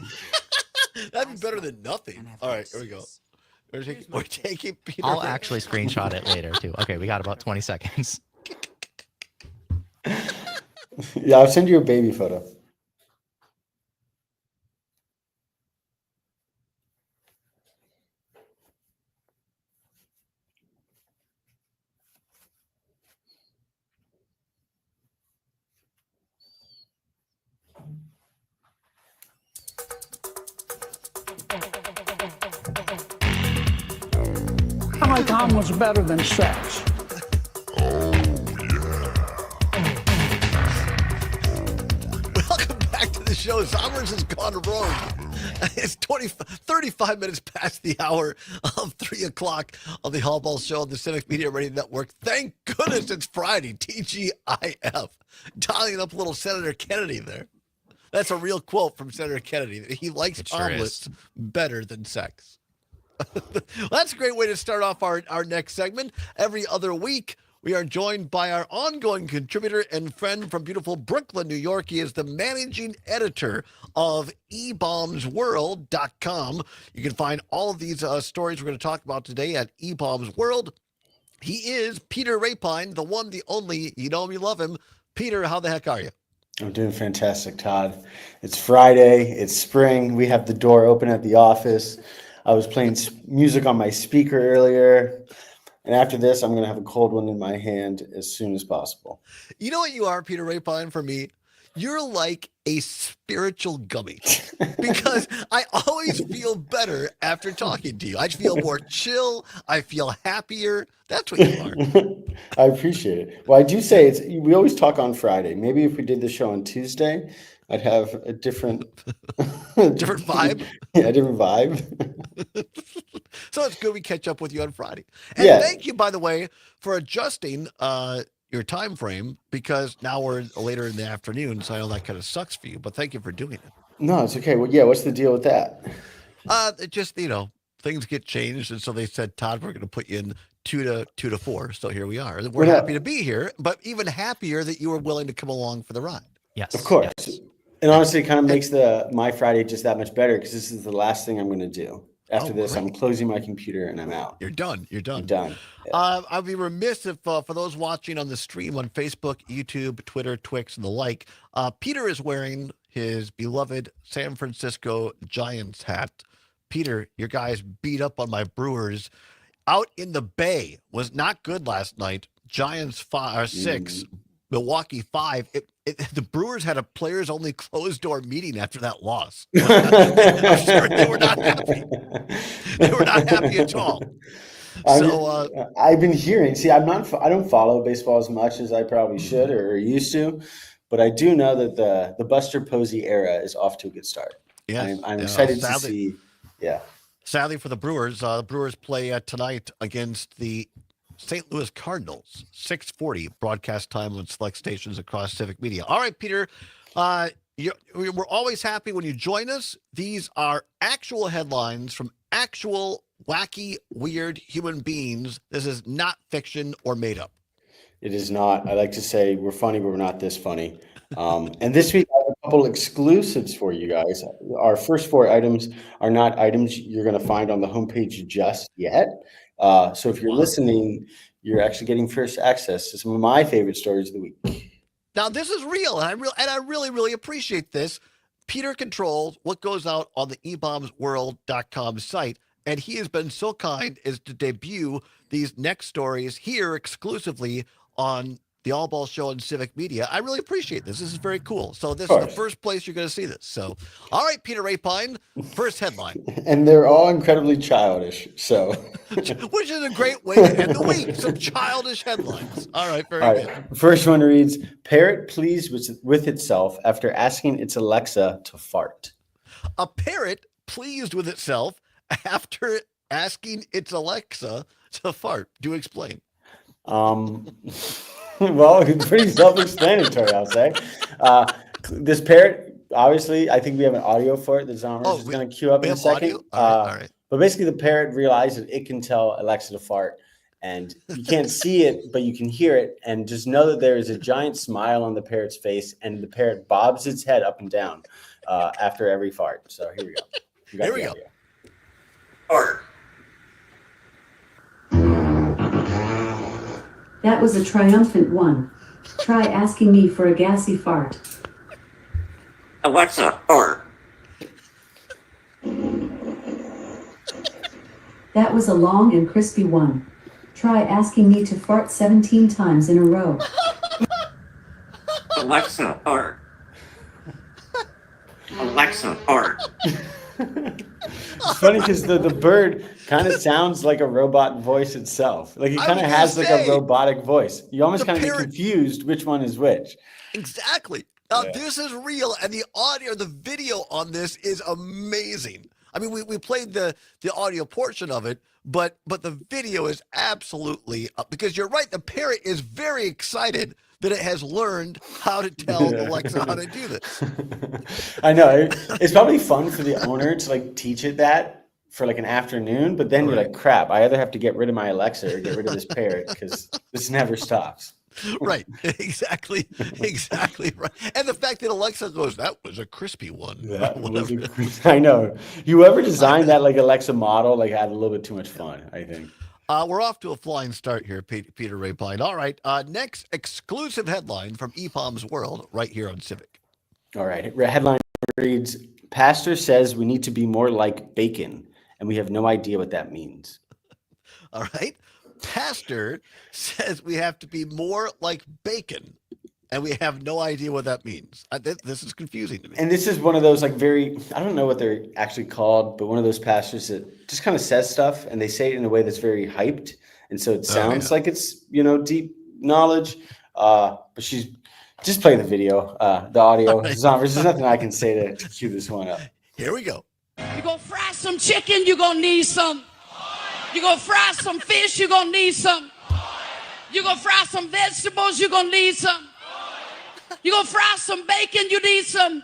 That'd be better than nothing. All right, here we go. We're taking Peter. I'll actually screenshot it later too. Okay, we got about 20 seconds. Yeah, I'll send you a baby photo. My Tom was better than sex. Welcome back to the show. Zommers has gone rogue. It's 35 minutes past the hour of 3 o'clock on the Allbaugh Show on the Civic Media Radio Network. Thank goodness it's Friday. TGIF. Dialing up a little Senator Kennedy there. That's a real quote from Senator Kennedy. He likes omelets better than sex. Well, that's a great way to start off our next segment. Every other week, we are joined by our ongoing contributor and friend from beautiful Brooklyn, New York. He is the managing editor of eBombsWorld.com. You can find all of these stories we're going to talk about today at eBombs World. He is Peter Rapine, the one, the only. You know him, you love him. Peter, how the heck are you? I'm doing fantastic, Todd. It's Friday. It's spring. We have the door open at the office. I was playing music on my speaker earlier. And after this, I'm going to have a cold one in my hand as soon as possible. You know what you are, Peter Rapine, for me? You're like a spiritual gummy because I always feel better after talking to you. I feel more chill. I feel happier. That's what you are. I appreciate it. Well, I do say we always talk on Friday. Maybe if we did the show on Tuesday, I'd have a different different vibe. Yeah, a different vibe. So it's good we catch up with you on Friday. And thank you, by the way, for adjusting your time frame, because now we're later in the afternoon, so I know that kind of sucks for you, but thank you for doing it. No, it's okay. Well, yeah, what's the deal with that? It just, things get changed, and so they said, Todd, we're going to put you in 2 to 4. So here we are. We're happy to be here, but even happier that you were willing to come along for the ride. Yes. Of course. Yes. And honestly, it kind of makes my Friday just that much better because this is the last thing I'm going to do. After this, I'm closing my computer and I'm out. You're done. You're done. I'm done. Yeah. I'd be remiss if, for those watching on the stream on Facebook, YouTube, Twitter, Twix, and the like, Peter is wearing his beloved San Francisco Giants hat. Peter, your guys beat up on my Brewers. Out in the Bay was not good last night. Giants 6, Milwaukee 5. The Brewers had a players-only closed-door meeting after that loss. I'm sure they were not happy. They were not happy at all. I've been hearing. See, I don't follow baseball as much as I probably should or used to, but I do know that the Buster Posey era is off to a good start. Yes. I'm excited to see. Yeah. Sadly for the Brewers play tonight against the St. Louis Cardinals, 6:40 broadcast time on select stations across Civic Media. All right, Peter, we're always happy when you join us. These are actual headlines from actual wacky, weird human beings. This is not fiction or made up. It is not. I like to say we're funny, but we're not this funny. And this week, I have a couple exclusives for you guys. Our first 4 items are not items you're going to find on the homepage just yet. So if you're listening, you're actually getting first access to some of my favorite stories of the week. Now, this is real, and I really, really appreciate this. Peter controls what goes out on the ebombsworld.com site, and he has been so kind as to debut these next stories here exclusively on the Allbaugh Show and Civic Media. I really appreciate this. This is very cool. So this is the first place you're going to see this. So, all right, Peter Rapine, first headline. And they're all incredibly childish, so. Which is a great way to end the week. Some childish headlines. All right, very good. First one reads, parrot pleased with itself after asking its Alexa to fart. A parrot pleased with itself after asking its Alexa to fart. Do explain. Well, it's pretty self-explanatory, I'll say. This parrot, obviously, I think we have an audio for it. The Zombers is going to queue up in a second. All right. But basically, the parrot realized that it can tell Alexa to fart. And you can't see it, but you can hear it. And just know that there is a giant smile on the parrot's face. And the parrot bobs its head up and down after every fart. So here we go. Here we go. Fart. That was a triumphant one. Try asking me for a gassy fart. Alexa, fart. That was a long and crispy one. Try asking me to fart 17 times in a row. Alexa, fart. Alexa, fart. It's funny because the bird kind of sounds like a robot voice itself. Like it kind of has like a robotic voice. You almost kind of get confused which one is which. Exactly. This is real, and the audio, the video on this is amazing. I mean, we played the audio portion of it, but the video is absolutely because you're right. The parrot is very excited that it has learned how to tell Alexa how to do this. I know. It's probably fun for the owner to like teach it that for like an afternoon, but then you're like, crap, I either have to get rid of my Alexa or get rid of this parrot because this never stops. Right. Exactly right. And the fact that Alexa goes, that was a crispy one. I know. Whoever designed that like Alexa model like had a little bit too much fun, I think. We're off to a flying start here, Peter Rapine. All right. Next exclusive headline from EPOM's World right here on Civic. All right. Headline reads, Pastor says we need to be more like bacon, and we have no idea what that means. All right. Pastor says we have to be more like bacon, and we have no idea what that means. This is confusing to me. And this is one of those like I don't know what they're actually called, but one of those pastors that just kind of says stuff and they say it in a way that's very hyped. And so it sounds like it's, deep knowledge. But she's just play the video, the audio. There's nothing I can say to cue this one up. Here we go. You're going to fry some chicken, you're going to need some. You're going to fry some fish, you're going to need some. You're going to fry some vegetables, you're going to need some. You're going to fry some bacon, you need some.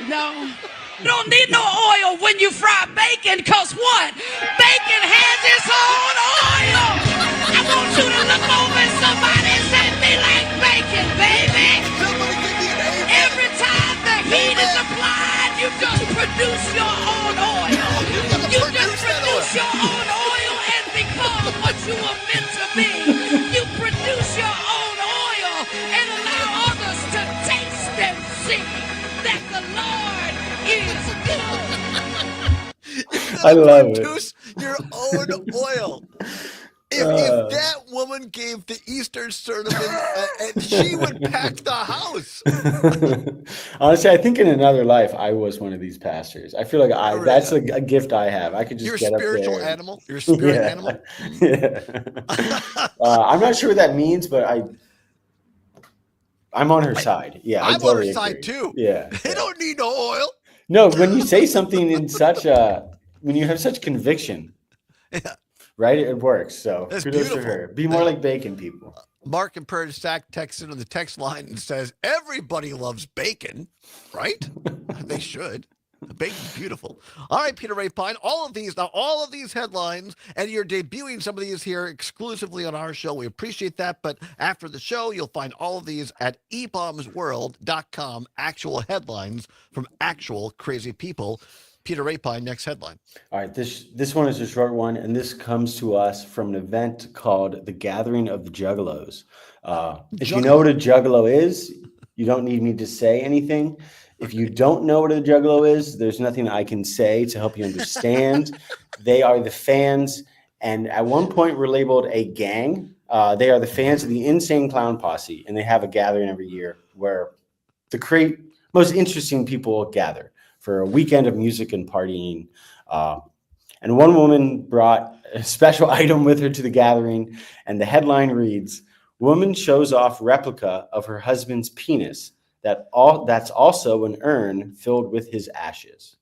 No. You don't need no oil when you fry bacon, because what? Bacon has its own oil. I want you to look over at somebody and say, me like bacon, baby. Every time the heat is applied, you just produce your own oil. You just produce your own oil and become what you were meant to be. You produce your own oil and allow others to taste and see that the Lord is good. I love it. Produce your own oil. If that woman gave the Easter sermon, and she would pack the house. Honestly, I think in another life I was one of these pastors. I feel like that's a gift I have. I could just get up there. You're a spiritual animal. You're a spirit animal. Yeah. I'm not sure what that means, but I'm on her side. Yeah, I'm totally on her agree. side too. Yeah, they don't need no oil. No, when you say something in when you have such conviction, right? It works. So That's kudos beautiful. to her. Be more like bacon, people. Mark and Prairie Stack texts in on the text line and says, everybody loves bacon, right? They should. The bacon's beautiful. All right, Peter Ray Pine, all of these headlines, and you're debuting some of these here exclusively on our show. We appreciate that, but after the show, you'll find all of these at ebombsworld.com, actual headlines from actual crazy people. Peter Ray Pine, next headline. All right, this one is a short one, and this comes to us from an event called the Gathering of the Juggalos. If you know what a juggalo is, you don't need me to say anything. If you don't know what a juggalo is, there's nothing I can say to help you understand. They are the fans, and at one point were labeled a gang. They are the fans of the Insane Clown Posse, and they have a gathering every year where the most interesting people gather for a weekend of music and partying. And one woman brought a special item with her to the gathering, and the headline reads, "Woman shows off replica of her husband's penis. That's also an urn filled with his ashes."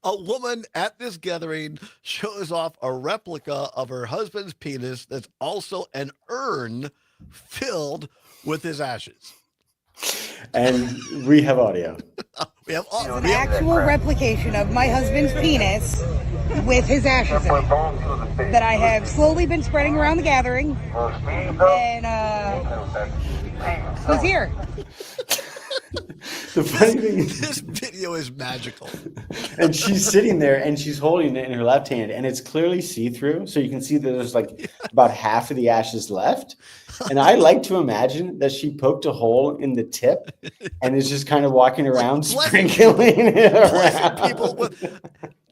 A woman at this gathering shows off a replica of her husband's penis that's also an urn filled with his ashes. And we have audio. We have an actual replication of my husband's penis with his ashes in it that I have slowly been spreading around the gathering, and who's here? The funny thing is, this video is magical. And she's sitting there and she's holding it in her left hand, and it's clearly see-through. So you can see that there's like about half of the ashes left. And I like to imagine that she poked a hole in the tip and is just kind of walking around sprinkling it around. People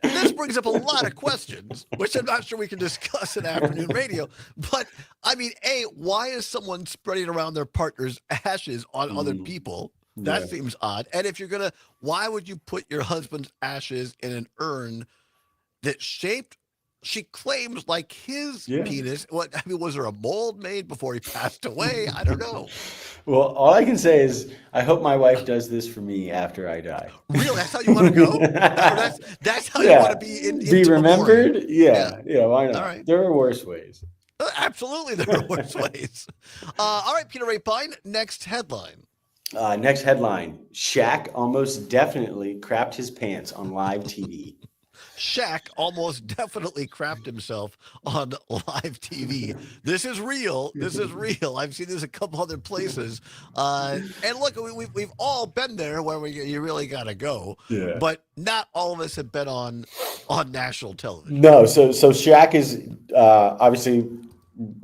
this brings up a lot of questions, which I'm not sure we can discuss in afternoon radio. But I mean, why is someone spreading around their partner's ashes on other people? That seems odd. And if you're going to, why would you put your husband's ashes in an urn that's shaped, she claims, like his penis? What, I mean, was there a mold made before he passed away? I don't know. Well, all I can say is I hope my wife does this for me after I die. Really? That's how you want to go? That's how you want to be be remembered? Memorial. Yeah, why not? All right. There are worse ways. Absolutely, there are worse ways. All right, Peter Ray Pine, next headline. Next headline, Shaq almost definitely crapped his pants on live TV. Shaq almost definitely crapped himself on live TV. This is real. This is real. I've seen this a couple other places. And look, we've all been there where you really got to go. Yeah. But not all of us have been on national television. No, so Shaq is obviously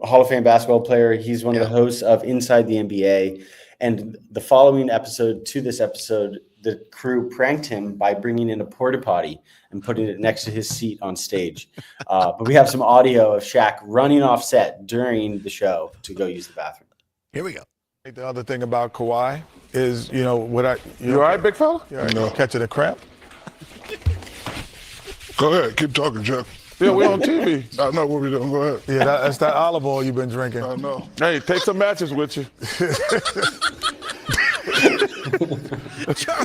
Hall of Fame basketball player. He's one of the hosts of Inside the NBA. And the following episode to this episode, the crew pranked him by bringing in a porta potty and putting it next to his seat on stage. But we have some audio of Shaq running off set during the show to go use the bathroom. Here we go. The other thing about Kawhi is, you all right, big fella? You all right? Catching a cramp? Go ahead, keep talking, Jeff. Yeah, we on TV. I know what we're doing. Go ahead. Yeah, that's that olive oil you've been drinking. I know. Hey, take some matches with you.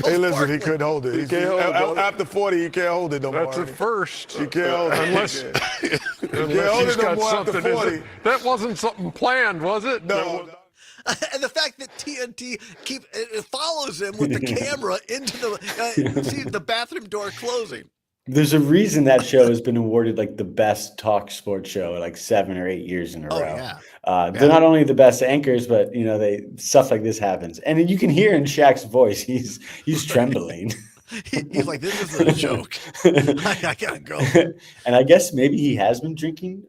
Hey, listen, he couldn't hold it. He can't hold it. After 40, he can't hold it no more. That's a first. He can't hold it. Unless He can't hold it no more after 40. That wasn't something planned, was it? No. And the fact that TNT follows him with the camera into the bathroom door closing. There's a reason that show has been awarded like the best talk sports show like 7 or 8 years in a row. Yeah. They're not only the best anchors, but stuff like this happens, and you can hear in Shaq's voice he's trembling. He's like, this isn't a joke. I gotta go. And I guess maybe he has been drinking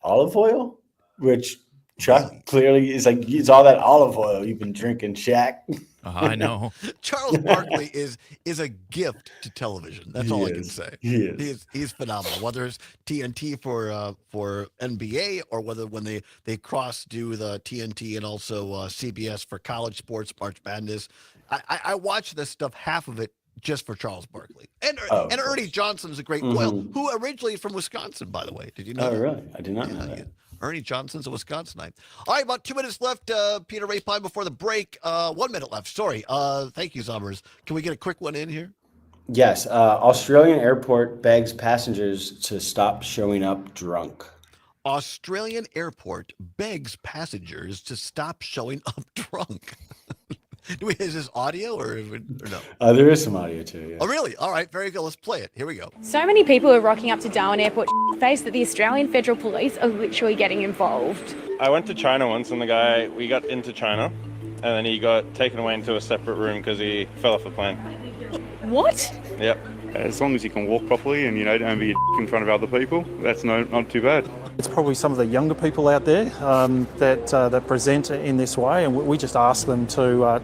olive oil, which Chuck clearly is like, it's all that olive oil you've been drinking, Shaq. I know. Charles Barkley is a gift to television. That's all I can say. He is. He's phenomenal. Whether it's TNT for NBA or whether when they do the TNT and also CBS for college sports, March Madness. I watch this stuff, half of it just for Charles Barkley. And Ernie Johnson's a great foil, who originally is from Wisconsin, by the way. Did you know that? Oh, really? I did not know that. Ernie Johnson's a Wisconsinite. All right, about 2 minutes left, Peter Ray Pine, before the break. 1 minute left. Sorry. Thank you, Zombers. Can we get a quick one in here? Yes. Australian airport begs passengers to stop showing up drunk. Australian airport begs passengers to stop showing up drunk. Is this audio or no? There is some audio too. Yeah. Oh, really? All right, very good. Let's play it. Here we go. So many people are rocking up to Darwin Airport face that the Australian Federal Police are literally getting involved. I went to China once and we got into China and then he got taken away into a separate room because he fell off the plane. What? Yep. As long as you can walk properly and, don't be in front of other people, that's not too bad. It's probably some of the younger people out there that present in this way, and we just ask them to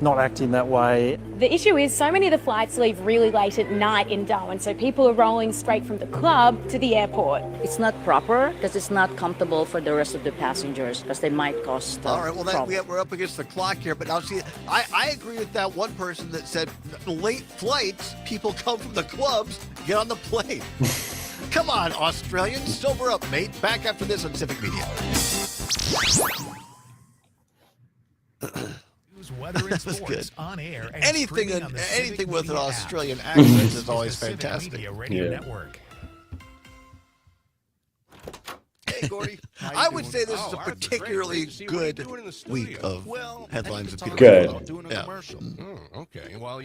not act in that way. The issue is so many of the flights leave really late at night in Darwin, so people are rolling straight from the club to the airport. It's not proper because it's not comfortable for the rest of the passengers because they might cause all right, well, we're up against the clock here, but now see, I agree with that one person that said late flights, people come from the clubs, get on the plane. Come on, Australians, sober up, mate. Back after this on Civic Media. Weather and sports on air. And anything with an Australian accent is always fantastic. Network. Hey, Gordy. I would say this is a particularly good week of headlines and people good. Doing a commercial. Okay. Well,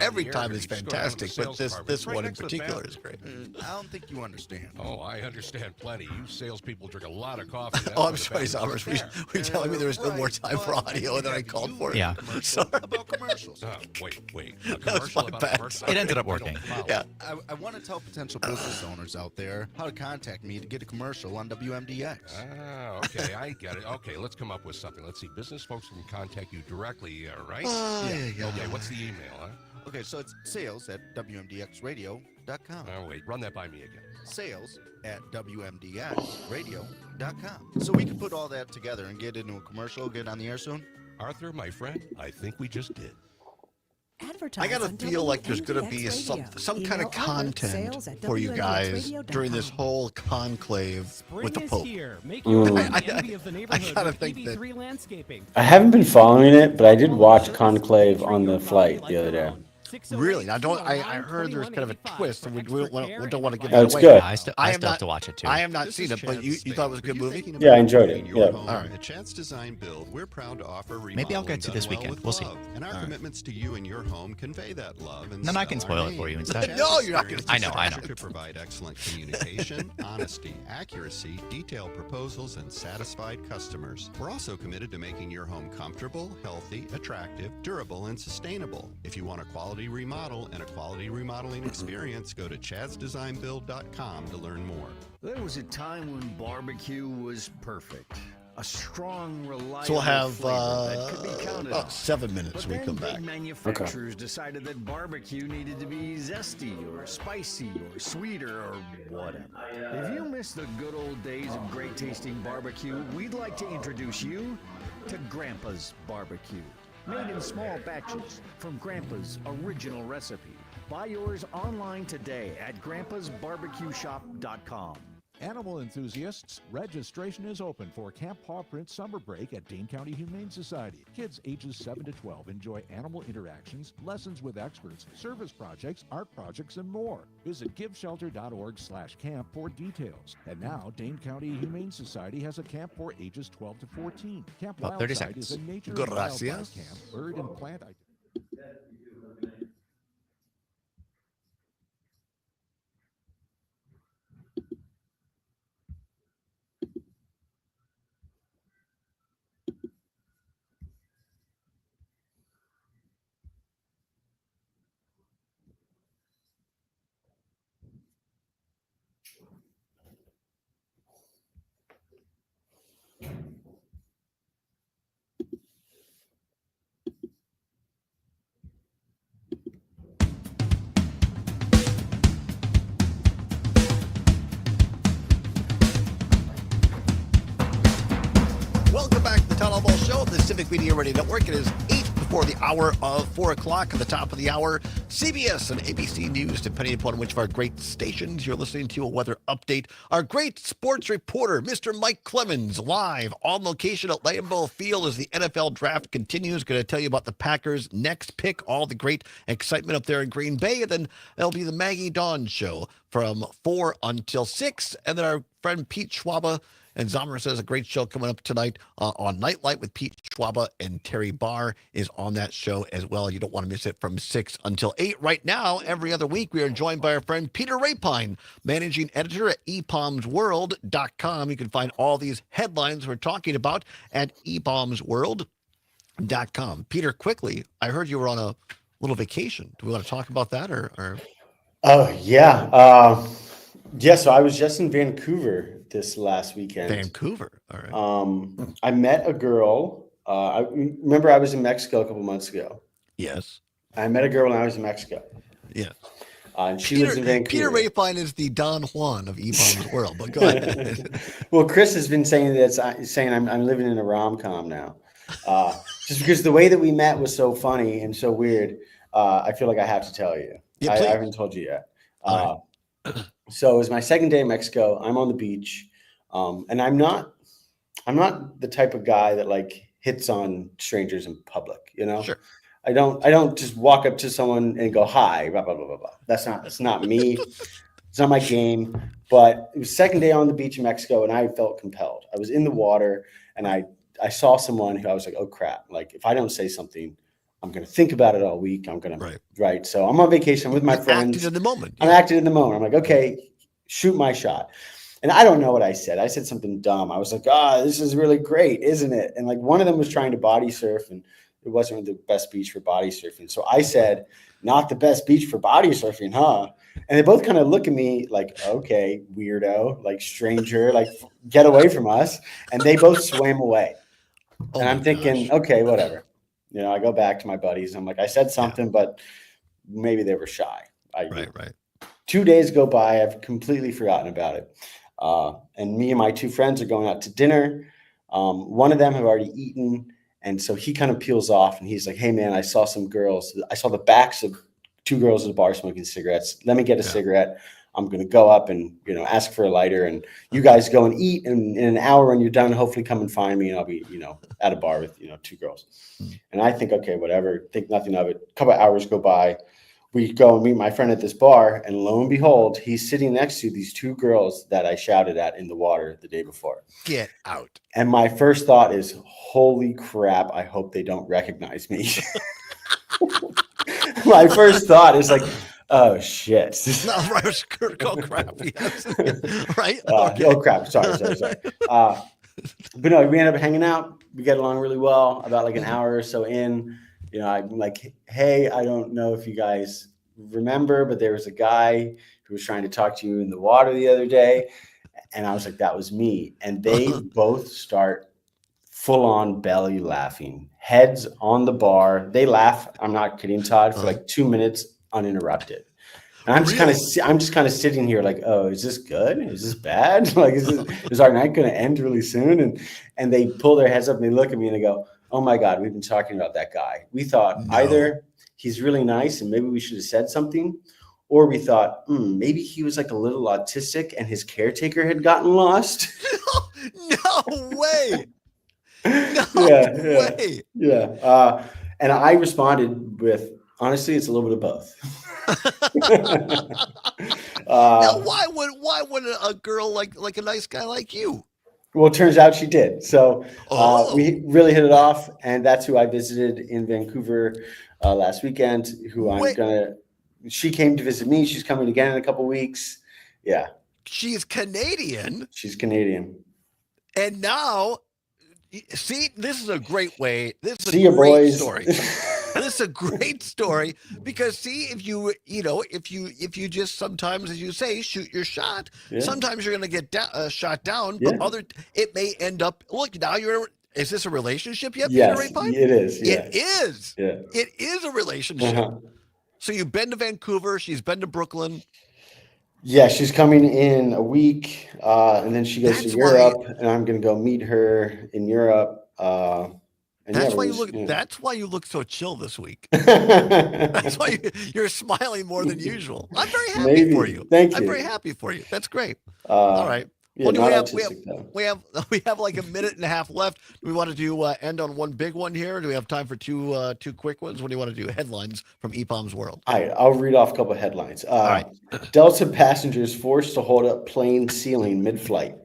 every time is fantastic, but this one in particular is great. I don't think you understand. Oh, I understand plenty. You salespeople drink a lot of coffee. Oh, I'm sorry, Summers. Were you telling me there was no more time for audio and then I called for it? Yeah. Sorry. About commercials. Wait. A That was commercial my about bad. a commercial? It ended up working. Yeah. I want to tell potential business owners out there how to contact me to get a commercial on WMDX. Ah, okay, I get it. Okay, let's come up with something. Let's see. Business folks can contact you directly, right? Yeah. Okay, what's the email, huh? Okay, so it's sales@WMDXradio.com. Oh, wait, run that by me again. Sales@WMDXradio.com. So we can put all that together and get into a commercial, get on the air soon? Arthur, my friend, I think we just did. I gotta feel like there's gonna be some kind of content for you guys during this whole conclave with the Pope. I gotta think that. I haven't been following it, but I did watch Conclave on the flight the other day. Really? I heard there's kind of a twist, and we don't want to give that That's away. good. I still have to watch it too. I have not seen it, but you thought it was a good movie? Yeah, I enjoyed it. Yeah. All right. At Chad's Design Build, we're proud to offer Maybe I'll get to this weekend. We'll see. And our commitments to you and your home convey that love. And Then I can spoil it for you instead. No, you're not going to. I know. To provide excellent communication, honesty, accuracy, detailed proposals, and satisfied customers. We're also committed to making your home comfortable, healthy, attractive, durable, and sustainable. If you want a quality remodel and a quality remodeling experience, go to chadsdesignbuild.com to learn more. There was a time when barbecue was perfect. A strong, reliable So we'll have flavor that could be counted about on. 7 minutes when we come back. Big manufacturers decided that barbecue needed to be zesty or spicy or sweeter or whatever. If you miss the good old days of great tasting barbecue, we'd like to introduce you to Grandpa's Barbecue. Made in small batches from Grandpa's original recipe. Buy yours online today at grandpasbarbecueshop.com. Animal enthusiasts, registration is open for Camp Paw Print Summer Break at Dane County Humane Society. Kids ages 7 to 12 enjoy animal interactions, lessons with experts, service projects, art projects, and more. Visit giveshelter.org/camp for details. And now, Dane County Humane Society has a camp for ages 12 to 14. Camp About 30 Wildside is a seconds. nature and wildlife Gracias. camp, bird and plant identity. Welcome back to the Todd Allbaugh Show of the Civic Media Radio Network. It is 8 for the hour of 4 o'clock. At the top of the hour, CBS and ABC News, depending upon which of our great stations you're listening to, a weather update. Our great sports reporter, Mr. Mike Clemens, live on location at Lambeau Field as the NFL draft continues. Going to tell you about the Packers' next pick, all the great excitement up there in Green Bay. And then there'll be the Maggie Dawn Show from 4 until 6. And then our friend Pete Schwaba and Zomer says a great show coming up tonight on Nightlight with Pete Schwaba, and Terry Barr is on that show as well. You don't want to miss it from 6 until 8. Right now, every other week, we are joined by our friend Peter Rapine, managing editor at epalmsworld.com. You can find all these headlines we're talking about at epalmsworld.com. Peter, quickly, I heard you were on a little vacation. Do we want to talk about that or? Oh, yeah. So I was just in Vancouver this last weekend. Vancouver. All right. I met a girl. I remember I was in Mexico a couple months ago. Yes. I met a girl when I was in Mexico. Yes. And she lives in Vancouver. Peter Rapine is the Don Juan of ePalm's world, but go ahead. Well, Chris has been saying I'm living in a rom-com now. Just because the way that we met was so funny and so weird. I feel like I have to tell you. Yeah, I haven't told you yet. So it was my second day in Mexico. I'm on the beach, and I'm not the type of guy that like hits on strangers in public. You know, Sure. I don't just walk up to someone and go hi, blah blah blah blah blah. That's not me. It's not my game. But it was second day on the beach in Mexico, and I felt compelled. I was in the water, and I saw someone who I was like, oh crap! Like if I don't say something, I'm going to think about it all week. I'm going to, right. So I'm on vacation with my friends. Acted in the moment. I'm acting in the moment. I'm like, okay, shoot my shot. And I don't know what I said. I said something dumb. I was like, this is really great, isn't it? And like one of them was trying to body surf, and it wasn't the best beach for body surfing. So I said, not the best beach for body surfing, huh? And they both kind of look at me like, okay, weirdo, like stranger, like get away from us. And they both swam away. And I'm thinking, okay, whatever. You know, I go back to my buddies. I'm like, I said something, but maybe they were shy. Right. 2 days go by. I've completely forgotten about it. And me and my two friends are going out to dinner. One of them have already eaten. And so he kind of peels off and he's like, hey, man, I saw some girls. I saw the backs of two girls at the bar smoking cigarettes. Let me get a cigarette. I'm going to go up and, ask for a lighter, and you guys go and eat. And in an hour when you're done, hopefully come and find me, and I'll be, at a bar with, two girls. And I think, okay, whatever, think nothing of it. A couple of hours go by. We go and meet my friend at this bar, and lo and behold, he's sitting next to these two girls that I shouted at in the water the day before. Get out. And my first thought is, holy crap, I hope they don't recognize me. My first thought is like, oh shit! No, right. Oh crap! Yes. Right. Okay. Oh crap! Sorry. But no, we ended up hanging out. We get along really well. About like an hour or so in, I'm like, hey, I don't know if you guys remember, but there was a guy who was trying to talk to you in the water the other day, and I was like, that was me. And they both start full on belly laughing, heads on the bar. They laugh. I'm not kidding, Todd, for like 2 minutes uninterrupted. And I'm just kind of sitting here like, oh, is this good? Is this bad? Like, is our night going to end really soon? And they pull their heads up and they look at me and they go, oh my God, we've been talking about that guy. We thought either he's really nice and maybe we should have said something, or we thought, maybe he was like a little autistic and his caretaker had gotten lost. No way. No way. Yeah. And I responded with, honestly, it's a little bit of both. Now, why would a girl like a nice guy like you? Well, it turns out she did. So we really hit it off, and that's who I visited in Vancouver last weekend. She came to visit me. She's coming again in a couple weeks. Yeah. She's Canadian. She's Canadian. And now, see, this is a great way. This is see a great boys. Story. This is a great story because see, if you just sometimes, as you say, shoot your shot, sometimes you're going to get shot down, but it may end up, look, now is this a relationship yet, yes, Peter Rapine? It is. Yeah. It is. Yeah. It is a relationship. So you've been to Vancouver. She's been to Brooklyn. Yeah, she's coming in a week, and then she goes to Europe, and I'm going to go meet her in Europe. And That's yeah, why we're you just, look. you know. That's why you look so chill this week. That's why you're smiling more than usual. I'm very happy for you. Thank you. I'm very happy for you. That's great. All right. Yeah, Well, do not we artistic though. we have like a minute and a half left. Do we want to do end on one big one here? Or do we have time for two quick ones? What do you want to do? Headlines from EPOM's world. All right, I'll read off a couple of headlines. All right. Delta passengers forced to hold up plane ceiling mid-flight.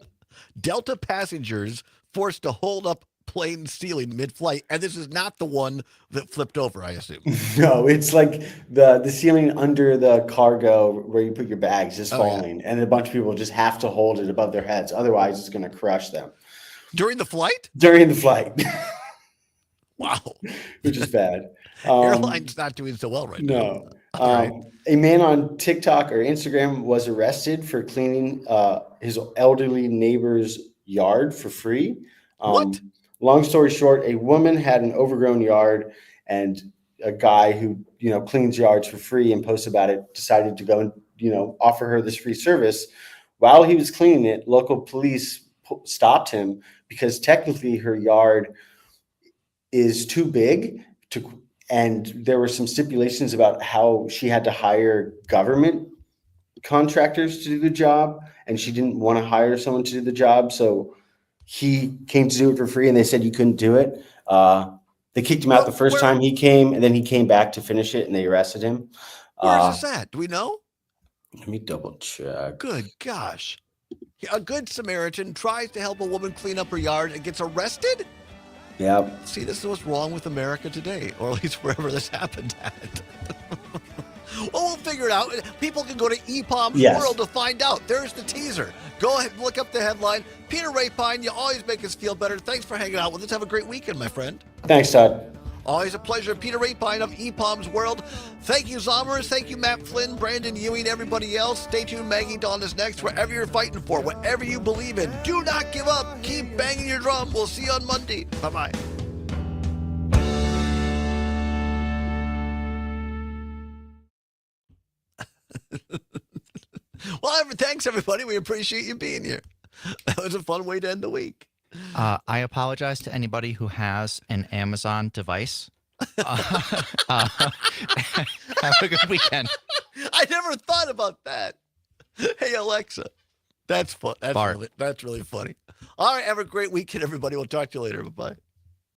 Delta passengers forced to hold up plane ceiling mid-flight, and this is not the one that flipped over, I assume. No, it's like the ceiling under the cargo where you put your bags is falling, and a bunch of people just have to hold it above their heads. Otherwise, it's going to crush them. During the flight? During the flight. Wow. Which is bad. Airline's not doing so well right now. No. A man on TikTok or Instagram was arrested for cleaning his elderly neighbor's yard for free. What? Long story short, a woman had an overgrown yard, and a guy who cleans yards for free and posts about it decided to go and offer her this free service. While he was cleaning it, local police stopped him because technically her yard is too big to, and there were some stipulations about how she had to hire government contractors to do the job, and she didn't want to hire someone to do the job, so he came to do it for free, and they said you couldn't do it. They kicked him out the first time he came, and then he came back to finish it, and they arrested him. Where's this at? Do we know? Let me double check. Good gosh. A good Samaritan tries to help a woman clean up her yard and gets arrested? Yep. See, this is what's wrong with America today, or at least wherever this happened at. Well, we'll figure it out. People can go to EPOM's World to find out. There's the teaser. Go ahead and look up the headline. Peter Rapine, you always make us feel better. Thanks for hanging out with us. Have a great weekend, my friend. Thanks, Todd. Always a pleasure. Peter Rapine of EPOM's World. Thank you, Zommers. Thank you, Matt Flynn, Brandon Ewing, everybody else. Stay tuned. Maggie Dawn is next. Wherever you're fighting for, whatever you believe in, do not give up. Keep banging your drum. We'll see you on Monday. Bye-bye. Well, thanks, everybody. We appreciate you being here. That was a fun way to end the week. I apologize to anybody who has an Amazon device. Have a good weekend. I never thought about that. Hey, Alexa. That's fun. That's really funny. All right. Have a great weekend, everybody. We'll talk to you later. Bye-bye.